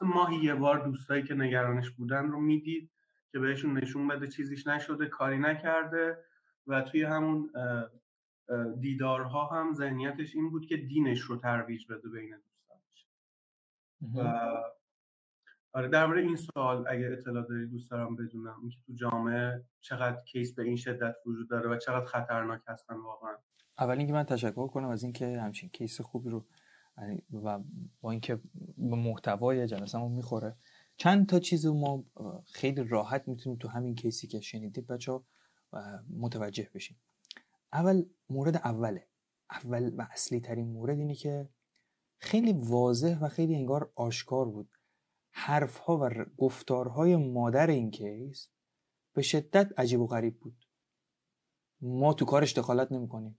ماهی یه بار دوستایی که نگرانش بودن رو میدید که بهشون نشون بده چیزیش نشده، کاری نکرده، و توی همون دیدارها هم ذهنیتش این بود که دینش رو ترویج بده بین دوستانش. و آره، درباره این سوال اگه اطلاع داری دوست دارم بدونم، اینکه تو جامعه چقدر کیس به این شدت وجود داره و چقدر خطرناک هستن واقعا. اول اینکه من تشکر کنم از اینکه همچین کیس خوبی رو و با اینکه به محتوای جلسه‌مون میخوره، چند تا چیزو ما خیلی راحت میتونیم تو همین کیسی که شنیدید بچه‌ها متوجه بشیم. مورد اول و اصلی ترین مورد اینه که خیلی واضح و خیلی انگار آشکار بود حرفها و گفتارهای مادر این کیس به شدت عجیب و غریب بود. ما تو کارش دخالت نمی کنیم،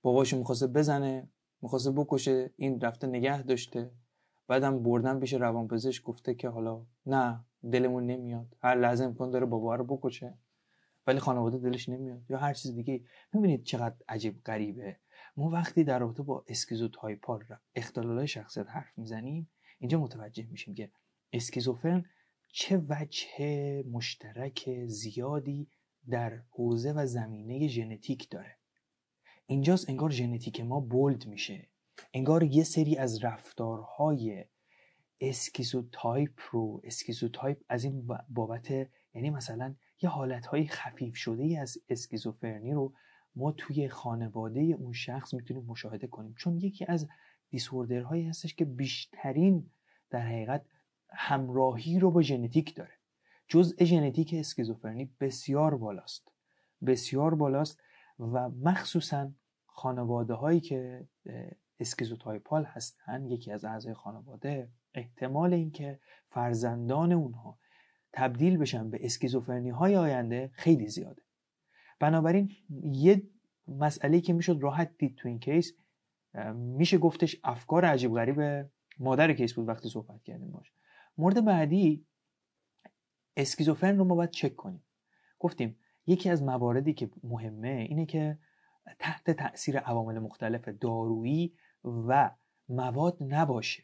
باباشو میخواسته بزنه، میخواسته بکشه، این رفته نگه داشته، بعدم بردن پیش روانپزشک گفته که حالا نه دلمون نمیاد، هر لحظه امکان داره بابا رو بکشه ولی خانواده دلش نمیاد، یا هر چیز دیگه. میبینید چقدر عجیب غریبه. ما وقتی در رابطه با اسکیزوتایپال اختلالات شخصیت حرف میزنیم، اینجا متوجه میشیم که اسکیزوفرن چه وجه مشترک زیادی در حوزه و زمینه ژنتیک داره. اینجاست انگار ژنتیک ما بولد میشه، انگار یه سری از رفتارهای اسکیزوتایپ از این بابت، یعنی مثلا یه حالتهای خفیف شده ای از اسکیزوفرنی رو ما توی خانواده اون شخص میتونیم مشاهده کنیم، چون یکی از دیسوردرهایی هستش که بیشترین در حقیقت همراهی رو با ژنتیک داره. جزء ژنتیک اسکیزوفرنی بسیار بالاست و مخصوصا خانواده هایی که اسکیزوتایپال هستن، یکی از اعضای خانواده احتمال اینکه فرزندان اونها تبدیل بشن به اسکیزوفرنی های آینده خیلی زیاده. بنابراین یه مسئله که میشد راحت دید تو این کیس، میشه گفتش افکار عجیب غریب مادر کیس بود وقتی صحبت کردیم باش. مورد بعدی، اسکیزوفرن رو ما باید چک کنیم. گفتیم یکی از مواردی که مهمه اینه که تحت تأثیر عوامل مختلف دارویی و مواد نباشه.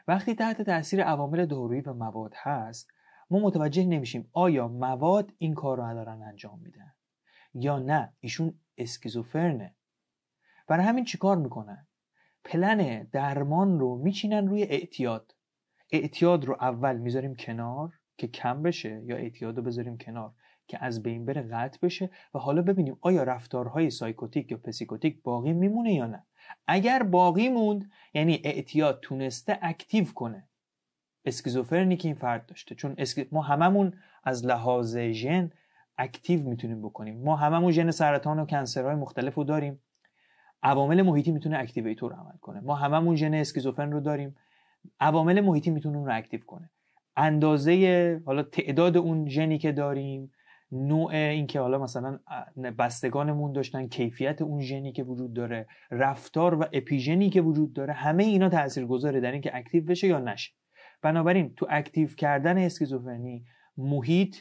وقتی تحت تأثیر عوامل دارویی و مواد هست، ما متوجه نمیشیم آیا مواد این کار رو دارن انجام میدن یا نه ایشون اسکیزوفرنه. برای همین چیکار میکنن؟ پلن درمان رو میچینن روی اعتیاد رو اول میذاریم کنار که کم بشه، یا اعتیاد رو بذاریم کنار که از بین بره، قطع بشه، و حالا ببینیم آیا رفتارهای سایکوتیک یا پسیکوتیک باقی میمونه یا نه. اگر باقی موند یعنی اعتیاد تونسته اکتیو کنه اسکیزوفرنی که این فرد داشته، چون ما هممون از لحاظ ژن اکتیو میتونیم بکنیم، ما هممون ژن سرطان و کنسرهای مختلف رو داریم، عوامل محیطی میتونه اکتیویتور عمل کنه، ما هممون ژن اسکیزوفرن رو داریم، عوامل محیطی میتونه اون رو اکتیو کنه. اندازه حالا تعداد اون ژنی که داریم، نوع این که حالا مثلا بستگانمون داشتن، کیفیت اون ژنی که وجود داره، رفتار و اپیژنی که وجود داره، همه اینا تاثیرگذاره در این که اکتیو بشه یا نشه. بنابراین تو اکتیو کردن اسکیزوفرنی محیط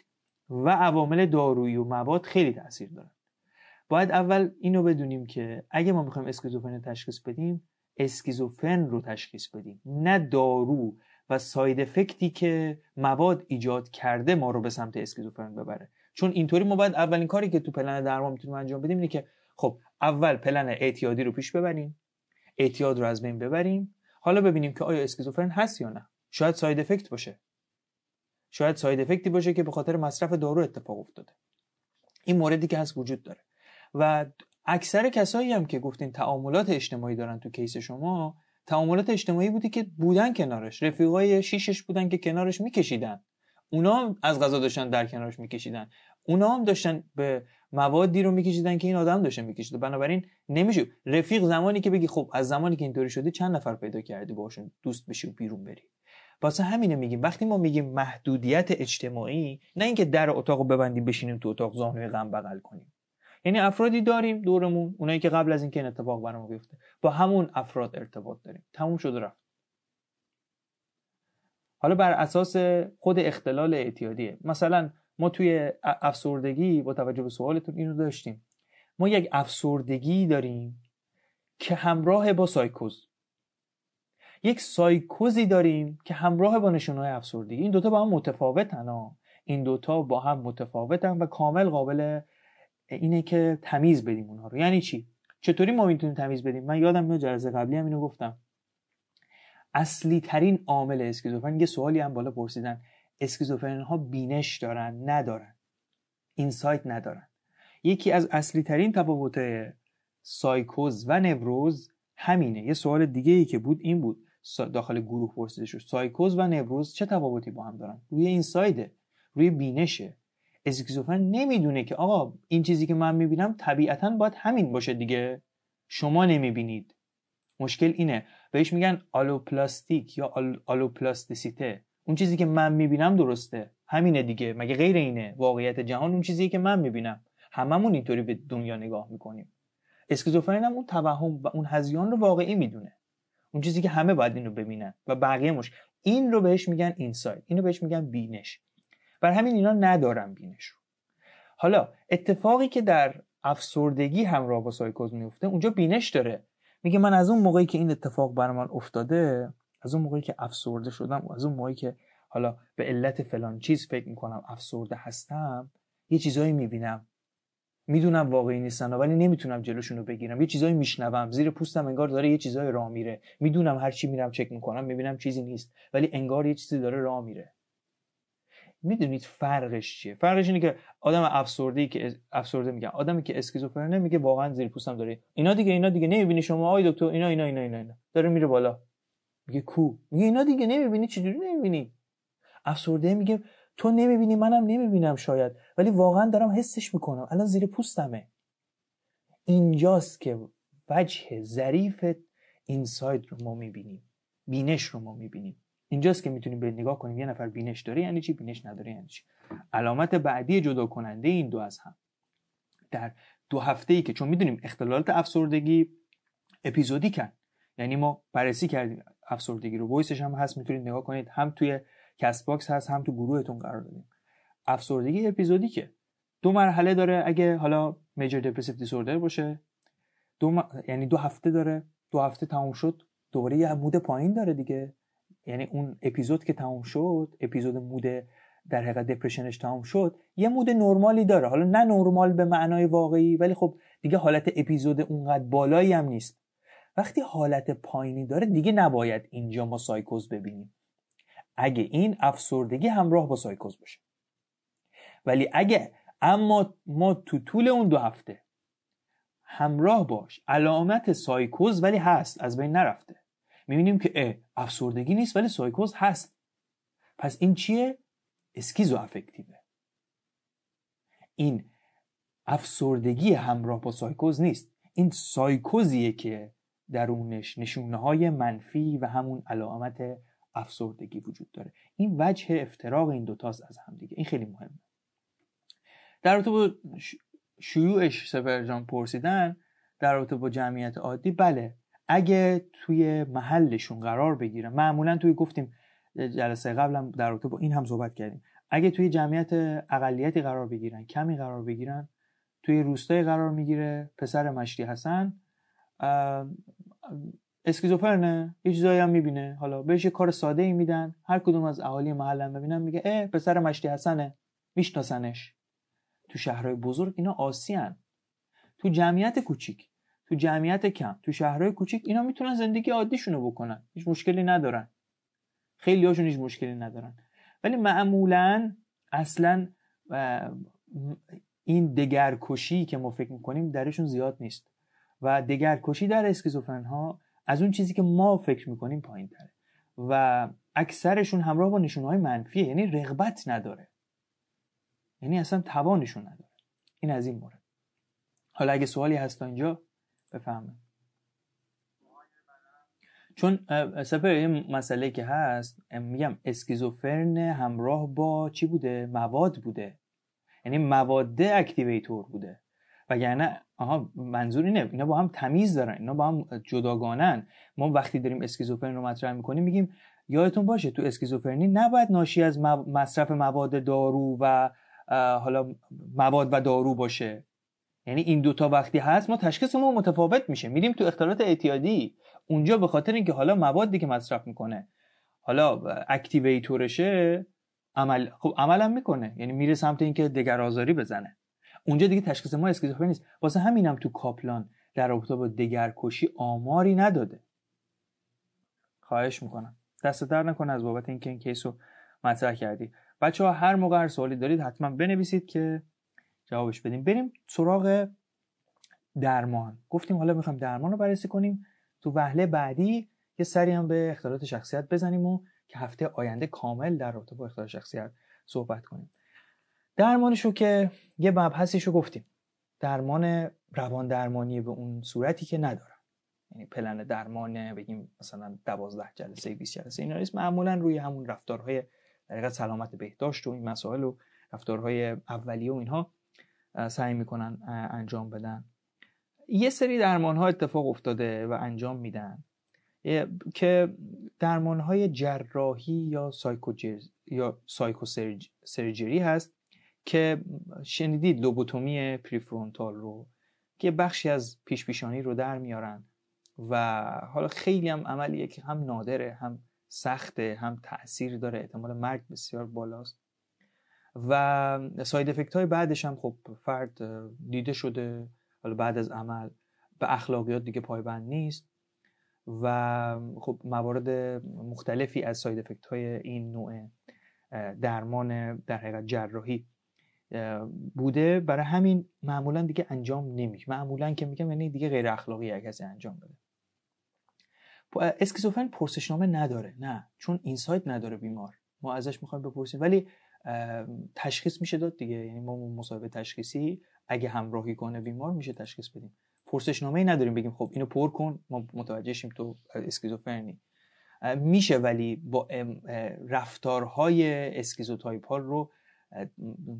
و عوامل دارویی و مواد خیلی تاثیر داره. باید اول اینو بدونیم که اگه ما میخوایم اسکیزوفرنی تشخیص بدیم، اسکیزوفرن رو تشخیص بدیم، نه دارو و ساید افکتی که مواد ایجاد کرده ما رو به سمت اسکیزوفرن ببره. چون اینطوری ما باید اولین کاری که تو پلن درمان میتونیم انجام بدیم اینه که خب اول پلن اعتیادی رو پیش ببریم، اعتیاد رو از بین ببریم، حالا ببینیم که آیا اسکیزوفرن هست یا نه. شاید ساید افکت باشه، شاید ساید افکتی باشه که به خاطر مصرف دارو اتفاق افتاده. این موردی که هست وجود داره. و اکثر کسایی هم که گفتین تعاملات اجتماعی دارن تو کیس شما، تعاملات اجتماعی بودی که بودن کنارش، رفیقای شیشش بودن که کنارش میکشیدن، اونا هم از غذا داشتن در کنارش میکشیدن، اونا هم داشتن به موادی رو میکشیدن که این آدم داشته میکشید. بنابراین نمیشه رفیق زمانی که بگی خب از زمانی که اینطوری شدی چند نفر پیدا کردی باشون دوست بشی و بیرون بری. واسه همینه میگیم وقتی ما میگیم محدودیت اجتماعی، نه اینکه در اتاقو ببندیم بشینیم تو اتاق زانوی غم بغل کنیم. یعنی افرادی داریم دورمون، اونایی که قبل از اینکه این اتفاق برامون بیفته با همون افراد ارتباط داریم، تموم شد و رفت. حالا بر اساس خود اختلال اعتیادیه، مثلا ما توی افسردگی با توجه به سوالتون اینو داشتیم، ما یک افسردگی داریم که همراه با سایکوز، یک سایکوزی داریم که همراه با نشونه‌های افسردگی. این دوتا با هم متفاوتن این دوتا با هم متفاوتن و کامل قابل اینه که تمیز بدیم اونها رو. یعنی چی؟ چطوری ما میتونیم تمیز بدیم؟ من یادم میاد جلسه قبلی هم اینو گفتم، اصلی ترین عامل اسکیزوفرن، یه سوالی هم بالا پرسیدن، اسکیزوفرن ها بینش دارن؟ ندارن، اینسایت ندارن. یکی از اصلی ترین تفاوت سایکوز و نوروز همینه. یه سوال دیگه ای که بود این بود، داخل گروه پرسیده شد سایکوز و نوروز چه تفاوتی با هم دارن؟ روی اینسایده، روی بینشه. اسکیزوفرن نمیدونه که آقا این چیزی که من میبینم طبیعتاً باید همین باشه دیگه، شما نمیبینید. مشکل اینه، بهش میگن آلوپلاستیک یا آلوپلاستیسیته. اون چیزی که من میبینم درسته، همینه دیگه، مگه غیر اینه؟ واقعیت جهان اون چیزیه که من میبینم. هممون اینطوری به دنیا نگاه میکنیم. اسکیزوفرن هم اون توهم و اون هذیان رو واقعی میدونه، اون چیزی که همه باید اینو ببینن و بقیه این رو بهش میگن اینسایت، اینو بهش میگن بینش. بر همین اینا ندارن بینش رو. حالا اتفاقی که در افسردگی همراه با سایکوز میفته، اونجا بینش داره. میگه من از اون موقعی که این اتفاق بر من افتاده، از اون موقعی که افسرده شدم، از اون موقعی که حالا به علت فلان چیز فکر میکنم افسرده هستم، یه چیزایی میبینم، میدونم واقعی نیستن ولی نمیتونم جلوشونو بگیرم، یه چیزایی میشنوم زیر پوستم، انگار داره یه چیزایی راه میره، میدونم هر چی میرم چک میکنم میبینم چیزی نیست ولی انگار یه چیزی داره راه میره. میدونید فرقش چیه؟ فرقش اینه که آدم افسرده میگن، آدمی که اسکیزوفرنه میگه واقعا زیر پوستم داره اینا دیگه نمیبینی شما آقای دکتر، اینا داره میره بالا. میگه کو؟ میگه اینا دیگه نمیبینی؟ چجوری نمیبینی؟ افسرده میگه تو نمیبینی منم نمیبینم شاید، ولی واقعا دارم حسش میکنم، الان زیر پوستمه. اینجاست که وجه ظریف اینساید رو ما میبینیم، بینش رو ما میبینیم. اینجاست که میتونیم به نگاه کنیم یه نفر بینش داره یعنی چی، بینش نداره یعنی چی. علامت بعدی جدا کننده این دو از هم در 2 هفته‌ای که، چون میدونیم اختلالات افسردگی اپیزودیکن، یعنی ما بررسی کردیم افسردگی رو، وایسش هم هست میتونید نگاه کنید، هم توی کست باکس هست هم تو گروهتون قرار دادیم. افسردگی اپیزودیکه، 2 مرحله داره. اگه حالا میجر دپرسیو دیسوردر باشه یعنی 2 هفته داره، 2 هفته تموم شد دوباره یه مود پایین داره دیگه. یعنی اون اپیزود که تموم شد، اپیزود مود در حقیقت دپرشنش تموم شد، یه مود نرمالی داره، حالا نه نرمال به معنای واقعی ولی خب دیگه حالت اپیزود اونقدر بالایی هم نیست. وقتی حالت پایینی داره دیگه نباید اینجا ما سایکوز ببینیم اگه این افسردگی همراه با سایکوز باشه. ولی اگه ما تو طول اون 2 هفته همراه باش علامت سایکوز ولی هست، از بین نرفته، میبینیم که افسردگی نیست ولی سایکوز هست، پس این چیه؟ اسکیزو افکتیوه. این افسردگی همراه با سایکوز نیست، این سایکوزیه که درونش نشونه‌های منفی و همون علامت افسردگی وجود داره. این وجه افتراق این دوتاست از هم دیگه، این خیلی مهمه. در رابطه با شیوعش سپر جان پرسیدن، در رابطه با جمعیت عادی، بله اگه توی محلشون قرار بگیرن، معمولا توی گفتیم جلسه قبلم در رابطه با این هم صحبت کردیم، اگه توی جمعیت اقلیتی قرار بگیرن، کمی قرار بگیرن، توی روستای قرار میگیره، پسر مشتی حسن اسکیزوفرنه، یه چیزایی هم میبینه، حالا بهش یه کار ساده ای میدن، هر کدوم از اهالی محلم ببینن میگه پسر مشتی حسنه، میشناسنش. تو شهرهای بزرگ اینا عاصیان، تو جمعیت کوچیک، تو جمعیت کم، تو شهرهای کوچیک اینا میتونن زندگی عادیشونو بکنن، هیچ مشکلی ندارن، خیلی هاشون هیچ مشکلی ندارن. ولی معمولاً اصلاً این دگرکشی که ما فکر میکنیم درشون زیاد نیست و دگرکشی در اسکیزوفرن ها از اون چیزی که ما فکر میکنیم پایین تره و اکثرشون همراه با نشونهای منفیه، یعنی رغبت نداره، یعنی اصلا توانشون نداره. این از این مورد. حالا اگه سوالی هست تا اینجا بفهمم. چون سپر این مسئله که هست، میگم اسکیزوفرن همراه با چی بوده؟ مواد بوده، یعنی مواد اکتیویتور بوده، وگرنه منظور اینه اینا با هم تمیز دارن، اینا با هم جداگانن. ما وقتی داریم اسکیزوفرن رو مطرح میکنیم میگیم یادتون باشه تو اسکیزوفرنی نباید ناشی از مصرف مواد دارو و حالا مواد و دارو باشه، یعنی این دوتا وقتی هست ما تشخیصمون متفاوت میشه، میریم تو اختلالات اعتیادی، اونجا به خاطر اینکه حالا موادی که مصرف میکنه حالا اکتیویتورشه خب عملم میکنه، یعنی میره سمت اینکه دگرآزاری بزنه، اونجا دیگه تشخیص ما اسکیزوفرنی نیست. واسه همینم تو کاپلان در رابطه با دگرکشی آماری نداده. خواهش میکنم دست در نکنه از بابت اینکه این کیسو مطرح کردی. بچه‌ها هر موقع هر سوالی دارید حتما بنویسید که جوابش بدیم. بریم سراغ درمان. گفتیم حالا میخوایم درمان رو بررسی کنیم، تو وهله بعدی یه سری هم به اختلالات شخصیت بزنیم و که هفته آینده کامل در رابطه با اختلال شخصیت صحبت کنیم. درمانشو که یه مبحثیشو گفتیم، درمان روان درمانی به اون صورتی که ندارن، یعنی پلن درمان بگیم مثلا 12 جلسه 20 جلسه اینا نیست، معمولا روی همون رفتارهای در حقیقت سلامت بهداشت و این مسائل و رفتارهای اولیه و اینها سعی میکنن انجام بدن. یه سری درمان‌ها اتفاق افتاده و انجام میدن که درمان‌های جراحی یا سایکوسرجری هست که شنیدید لوبوتومی پریفرونتال رو که بخشی از پیشانی رو در میارن و حالا خیلی هم عملیه که هم نادره، هم سخته، هم تأثیر داره، احتمال مرگ بسیار بالاست و ساید افکت های بعدش هم خب فرد دیده شده، حالا بعد از عمل به اخلاقیات دیگه پایبند نیست و خب موارد مختلفی از ساید افکت های این نوع درمان در حقیقت جراحی بوده، برای همین معمولا دیگه انجام نمیشه. معمولا که میگم یعنی دیگه غیر اخلاقی اگه کسی انجام بده. اسکیزوفرن پرسشنامه نداره، نه، چون اینسایت نداره بیمار، ما ازش میخوایم بپرسیم، ولی تشخیص میشه داد دیگه، یعنی ما مصاحبه تشخیصی اگه همراهی کنه بیمار میشه تشخیص بدیم. پرسشنامه‌ای نداریم بگیم خب اینو پر کن ما متوجه شیم تو اسکیزوفرنی. میشه ولی با رفتارهای اسکیزوتایپال رو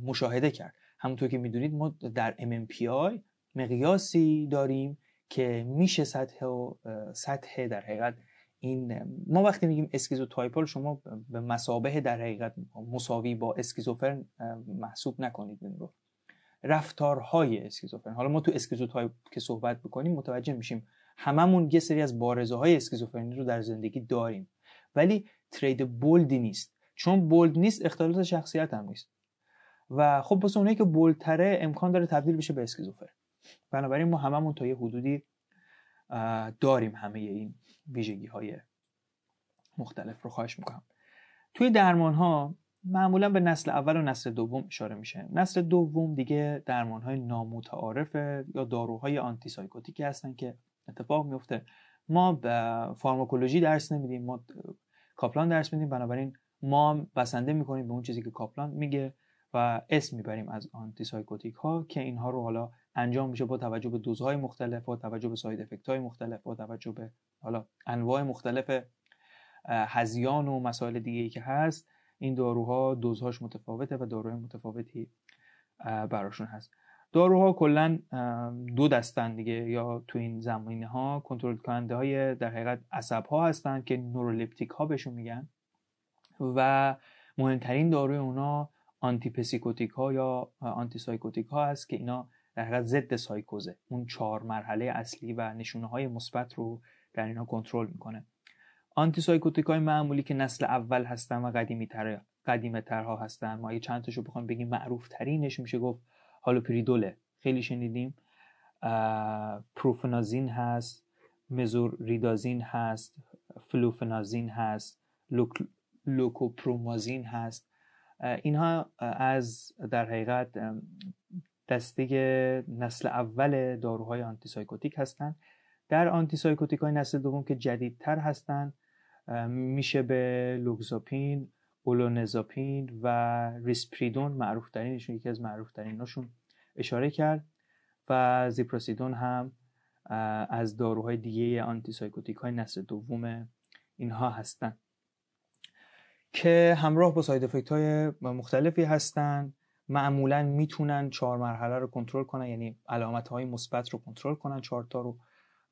مشاهده کرد. همونطور که میدونید ما در MMPI مقیاسی داریم که میشه سطح در حقیقت این، ما وقتی میگیم اسکیزوتایپال شما به مثابه در حقیقت مساوی با اسکیزوفرن محسوب نکنید این رو، رفتارهای اسکیزوفرن. حالا ما تو اسکیزوتایپ که صحبت بکنیم متوجه میشیم هممون یه سری از بارزه های اسکیزوفرنی رو در زندگی داریم، ولی ترید بولدی نیست. چون بولد نیست اختلالات شخصیت هم نیست و خب واسه اونایی که بولدتره امکان داره تبدیل بشه به اسکیزوفرن. بنابراین ما هممون تا یه حدودی داریم همه این ویژگی های مختلف رو. خواهش میکنم توی درمان ها معمولا به نسل اول و نسل دوم اشاره میشه. نسل دوم دیگه درمان های نامتعارفه یا داروهای آنتی سایکوتیکی هستن که اتفاق میفته. ما فارماکولوژی درس نمیدیم، ما کاپلان درس میدیم، بنابراین ما بسنده میکنیم به اون چیزی که کاپلان میگه و اسم میبریم از آنتی سایکوتیک ها که اینها رو حالا انجام میشه با توجه به دوزهای مختلف، با توجه به ساید افکت های مختلف، با توجه به حالا انواع مختلف هذیان و مسائل دیگه‌ای که هست. این داروها دوزهاش متفاوته و داروهای متفاوتی براشون هست. داروها کلا دو دستن دیگه، یا تو این زمینه ها کنترل کننده های در حقیقت عصب ها هستن که نورولیپتیک ها بهشون میگن و مهمترین داروی اونا آنتی پسیکوتیک ها یا آنتی سایکوتیک ها هست که اینا در حقیقت ضد سایکوزه. اون 4 مرحله اصلی و نشونه های مثبت رو در اینها کنترل میکنه. آنتی سایکوتیک های معمولی که نسل اول هستن و قدیمی ترها هستن، ما اگه چند تاشو بخوایم بگیم معروف ترینش میشه گفت هالوپریدوله، خیلی شنیدیم. پروفنازین هست، مزوریدازین هست، فلوفنازین هست، لوکوپرومازین هست. اینها از در حقیقت دسته نسل اول داروهای آنتی سایکوتیک هستن. در آنتی سایکوتیک های نسل دوم که جدیدتر هستن میشه به لوکزاپین، اولونزاپین و ریسپریدون معروف ترینشون، یکی از معروف تریناشون اشاره کرد و زیپروسیدون هم از داروهای دیگه آنتی سایکوتیک های نسل دوم اینها هستن که همراه با ساید افکت های مختلفی هستن. معمولا میتونن 4 مرحله رو کنترل کنن، یعنی علامت های مثبت رو کنترل کنن 4 تا رو،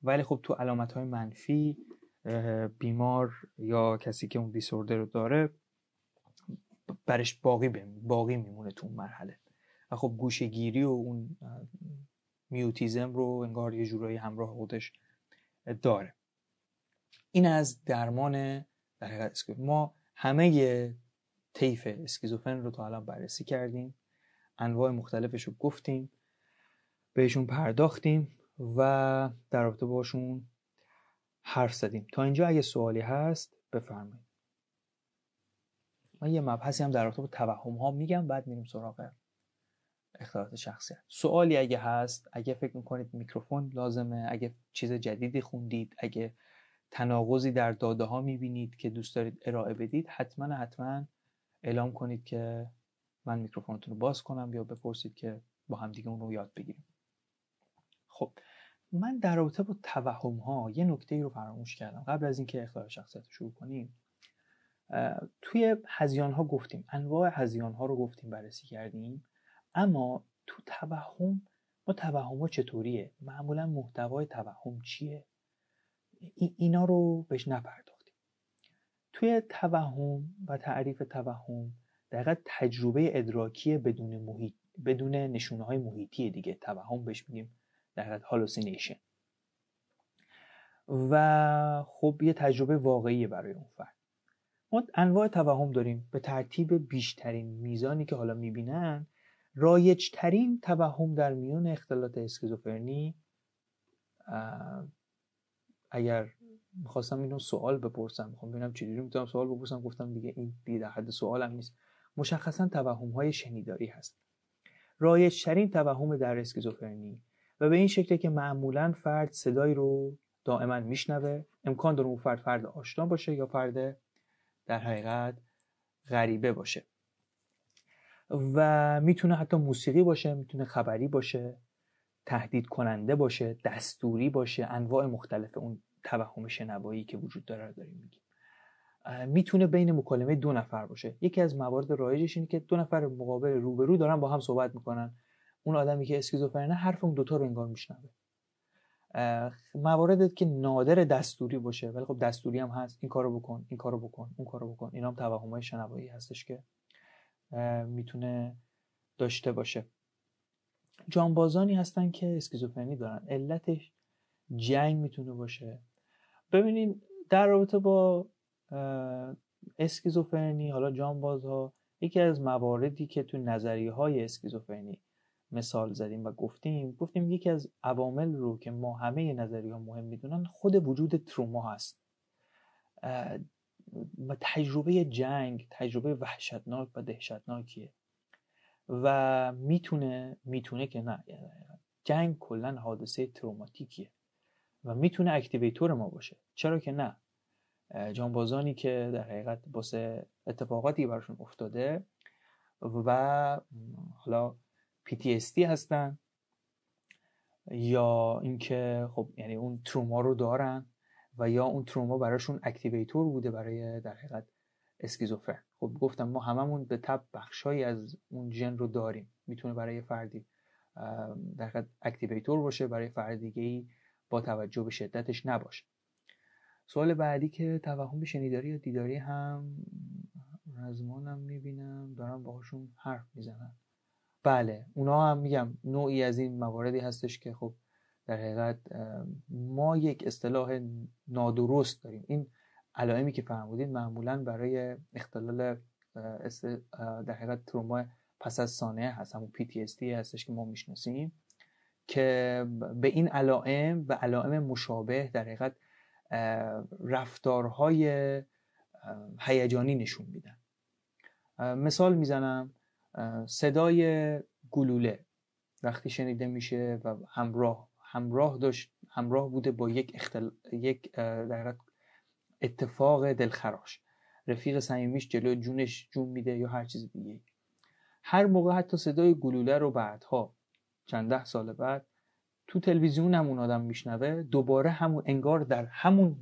ولی خب تو علامت های منفی بیمار یا کسی که اون دیسوردر رو داره برش باقی میمونه تو اون مرحله و خب گوشه‌گیری و اون میوتیزم رو انگار یه جورایی همراه خودش داره. این از درمان در حقیقت ما همه طیف اسکیزوفرن رو تا الان بررسی کردیم، انواع مختلفش رو گفتیم، بهشون پرداختیم و در رابطه باشون حرف زدیم. تا اینجا اگه سوالی هست بفرمایید. من یه مبحثی هم در رابطه با توهم ها میگم، بعد میریم سراغ اختلالات شخصیت. سوالی اگه هست، اگه فکر میکنید میکروفون لازمه، اگه چیز جدیدی خوندید، اگه تناقضی در داده ها میبینید که دوست دارید ارائه بدید، حتما اعلام کنید که من میکروفونتون رو باز کنم یا بپرسید که با هم دیگه اون رو یاد بگیریم. خب من در رابطه با توهم ها یه نکته ای رو فراموش کردم قبل از اینکه اختلال شخصیت رو شروع کنیم. توی هذیان ها گفتیم، انواع هذیان ها رو گفتیم، بررسی کردیم، اما تو توهم ما توهم ها چطوریه، معمولا محتوای توهم چیه، اینا رو بهش نپرداختیم. توی توهم و تعریف توهم دقیقا تجربه ادراکی بدون نشونه های محیطی دیگه، توهم بهش میگیم دقیقا هالوسینیشن و خب یه تجربه واقعیه برای اون فرد. ما انواع توهم داریم به ترتیب بیشترین میزانی که حالا میبینن. رایج‌ترین توهم در میون اختلالات اسکیزوفرنی، اگر میخواستم اینو سوال بپرسم، میخوام ببینم چجوری میتونم سوال بپرسم، گفتم دیگه این دیگه در حد سوالم نیست، مشخصا توهم‌های شنیداری هست. رایج‌ترین توهم در اسکیزوفرنی و به این شکله که معمولاً فرد صدایی رو دائما میشنوه، امکان داره اون فرد آشنا باشه یا فرد در حقیقت غریبه باشه و میتونه حتی موسیقی باشه، میتونه خبری باشه، تهدید کننده باشه، دستوری باشه، انواع مختلف اون توهم شنوایی که وجود داره رو داریم میگیم. میتونه بین مکالمه 2 نفر باشه. یکی از موارد رایجش اینه که 2 نفر مقابل روبرو دارن با هم صحبت میکنن، اون آدمی که اسکیزوفرنه حرف اون دوتا رو انگار میشنوه. مواردی که نادر دستوری باشه، ولی خب دستوری هم هست، این کارو بکن، این کارو بکن، اون کارو بکن، اینا هم توهم‌های شنوایی هستش که میتونه داشته باشه. جانبازانی هستن که اسکیزوفرنی دارن، علتش جنگ میتونه باشه. ببینین در رابطه با اسکیزوفرنی، حالا جانبازها، یکی از مواردی که تو نظریه‌های اسکیزوفرنی مثال زدیم و گفتیم یکی از عوامل رو که ما همه نظریه‌ها مهم میدونن خود وجود تروما هست. تجربه جنگ تجربه وحشتناک و دهشتناکیه و میتونه که نه، جنگ کلا حادثه تروماتیکیه و میتونه اکتیویتور ما باشه. چرا که نه؟ جانبازانی که در حقیقت واسه اتفاقاتی براشون افتاده و حالا PTSD هستن یا اینکه خب یعنی اون تروما رو دارن و یا اون تروما براشون اکتیویتور بوده برای در حقیقت اسکیزوفرن. خب گفتم ما هممون به تبع بخشایی از اون ژن رو داریم، میتونه برای فردی در حقیقت اکتیویتور باشه، برای فرد دیگه‌ای با توجه به شدتش نباشه. سوال بعدی که توهم شنیداری یا دیداری هم رزمانم میبینم دارم باهاشون حرف میزنن. بله اونا هم میگم نوعی از این مواردی هستش که خب در حقیقت ما یک اصطلاح نادرست داریم. این علائمی که فرمودید معمولا برای اختلال در حقیقت تروما پس از سانحه هست، همون PTSD هستش که ما میشناسیم، که به این علائم و علائم مشابه در حقیقت رفتارهای هیجانی نشون میدن. مثال میزنم، صدای گلوله وقتی شنیده میشه و همراه بوده با یک در حقیقت اتفاق دلخراش، رفیق صمیمیش جلوی جونش جون میده یا هر چیز دیگه، هر موقع حتی صدای گلوله رو بعدها چند ده سال بعد تو تلویزیون همون آدم میشنوه، دوباره همون انگار در همون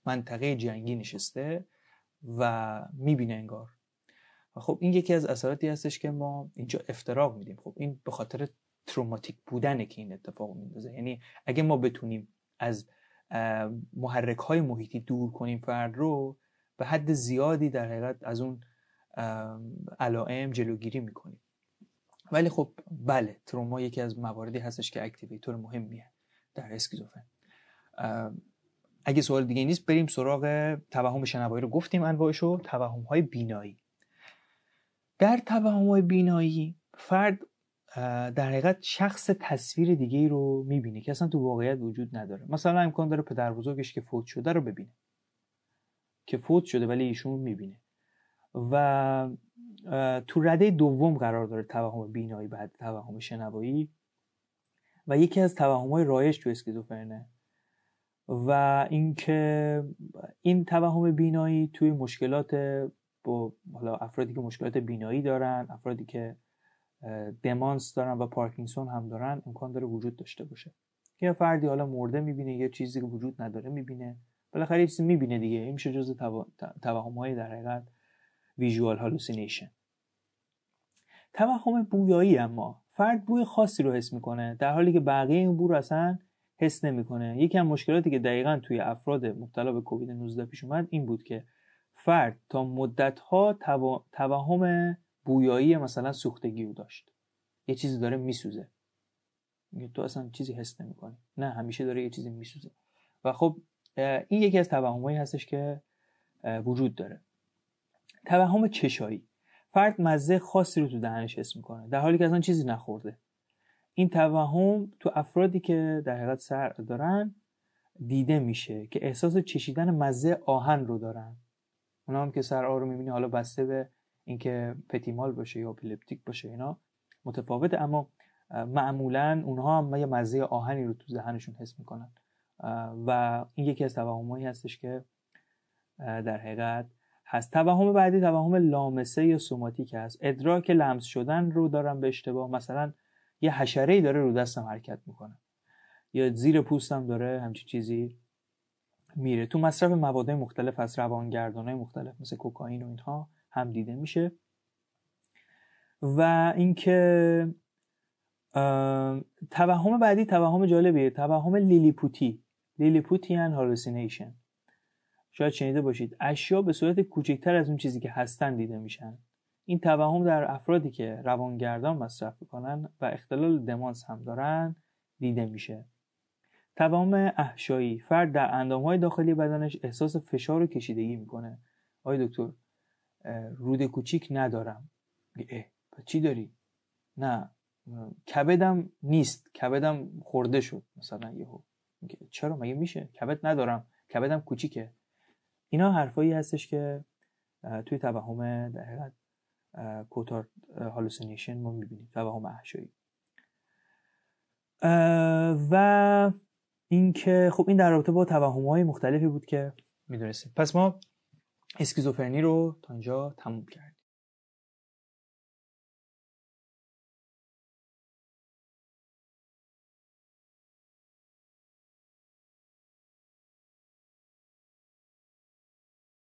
منطقه جنگی نشسته و میبینه انگار. و خب این یکی از اثراتی هستش که ما اینجا افتراق میدیم. خب این به خاطر تروماتیک بودنه که این اتفاق میندازه. یعنی اگه ما بتونیم از محرک های محیطی دور کنیم فرد رو، به حد زیادی در حقیقت از اون علائم جلوگیری میکنیم. ولی خب بله تروما یکی از مواردی هستش که اکتیویتور مهمیه در اسکیزوفرن. اگه سوال دیگه نیست بریم سراغ توهم شنوایی رو گفتیم انواعشو. توهم‌های بینایی. در توهم‌های بینایی فرد در حقیقت شخص تصویر دیگه‌ای رو می‌بینه که اصلا تو واقعیت وجود نداره. مثلا امکان داره پدر بزرگش که فوت شده رو ببینه، که فوت شده ولی ایشون می‌بینه. و تو رده دوم قرار داره توهم بینایی بعد توهم شنوایی و یکی از توهم‌های رایج تو اسکیزوفرنه. و اینکه این توهم بینایی توی مشکلات با حالا افرادی که مشکلات بینایی دارن، افرادی که دمانس دارن و پارکینسون هم دارن امکان داره وجود داشته باشه. یه فردی حالا مرده میبینه، یه چیزی که وجود نداره میبینه، بالاخره یه چیزی میبینه دیگه. این میشه جزء توهم‌های در حقیقت ویژوال هالوسینیشن. توهم بویایی، اما فرد بوی خاصی رو حس میکنه در حالی که بقیه این بو رو اصلا حس نمیکنه. یکی از مشکلاتی که دقیقاً توی افراد مبتلا به کووید 19 پیش اومد این بود که فرد تا مدت‌ها توهم بویایی مثلا سوختگی رو داشت. یه چیزی داره میسوزه، تو اصلا چیزی حس نمی‌کنی، نه همیشه داره یه چیزی میسوزه. و خب این یکی از توهمایی هستش که وجود داره. توهم چشایی. فرد مزه خاصی رو تو دهنش حس میکنه در حالی که اصلا چیزی نخورده. این توهم تو افرادی که در حقیقت سر دارن دیده میشه که احساس چشیدن مزه آهن رو دارن. اونا هم که سر آ رو میبینی، حالا بسته به اینکه پتیمال باشه یا اپیلپتیک باشه اینا متفاوته، اما معمولا اونها هم یه مزه آهنی رو تو ذهنشون حس میکنن. و این یکی از توهمایی هستش که در حقیقت هست. توهم بعدی توهم لامسه یا سوماتیک هست. ادراک لمس شدن رو دارن به اشتباه. مثلا یه حشره‌ای داره رو دستم حرکت میکنه یا زیر پوستم داره همچین چیزی میره. تو مصرف مواد مختلف از روانگردان‌های مختلف مثل کوکائین و اینها هم دیده میشه. و اینکه توهم بعدی توهم جالبیه، توهم لیلیپوتیان هالوسینیشن. شاید شنیده باشید اشیا به صورت کوچکتر از اون چیزی که هستن دیده میشن. این توهم در افرادی که روانگردان مصرف میکنن و اختلال دمانس هم دارن دیده میشه. توهم احشایی. فرد در اندامهای داخلی بدنش احساس فشار و کشیدگی میکنه. آقای دکتر رود کوچیک ندارم. چی داری؟ نه کبدم نیست، کبدم خورده شد مثلا یهو. چرا مگه میشه؟ کبد ندارم، کبدم کوچیکه. اینا حرفایی هستش که توی توهم در حقیقت کوتار هالوسینیشن ما میبینیم، توهم احشایی. و اینکه خب این در رابطه با توهم‌های مختلفی بود که میدونستیم. پس ما اسکیزوفرنی رو تا اینجا تموم کردیم.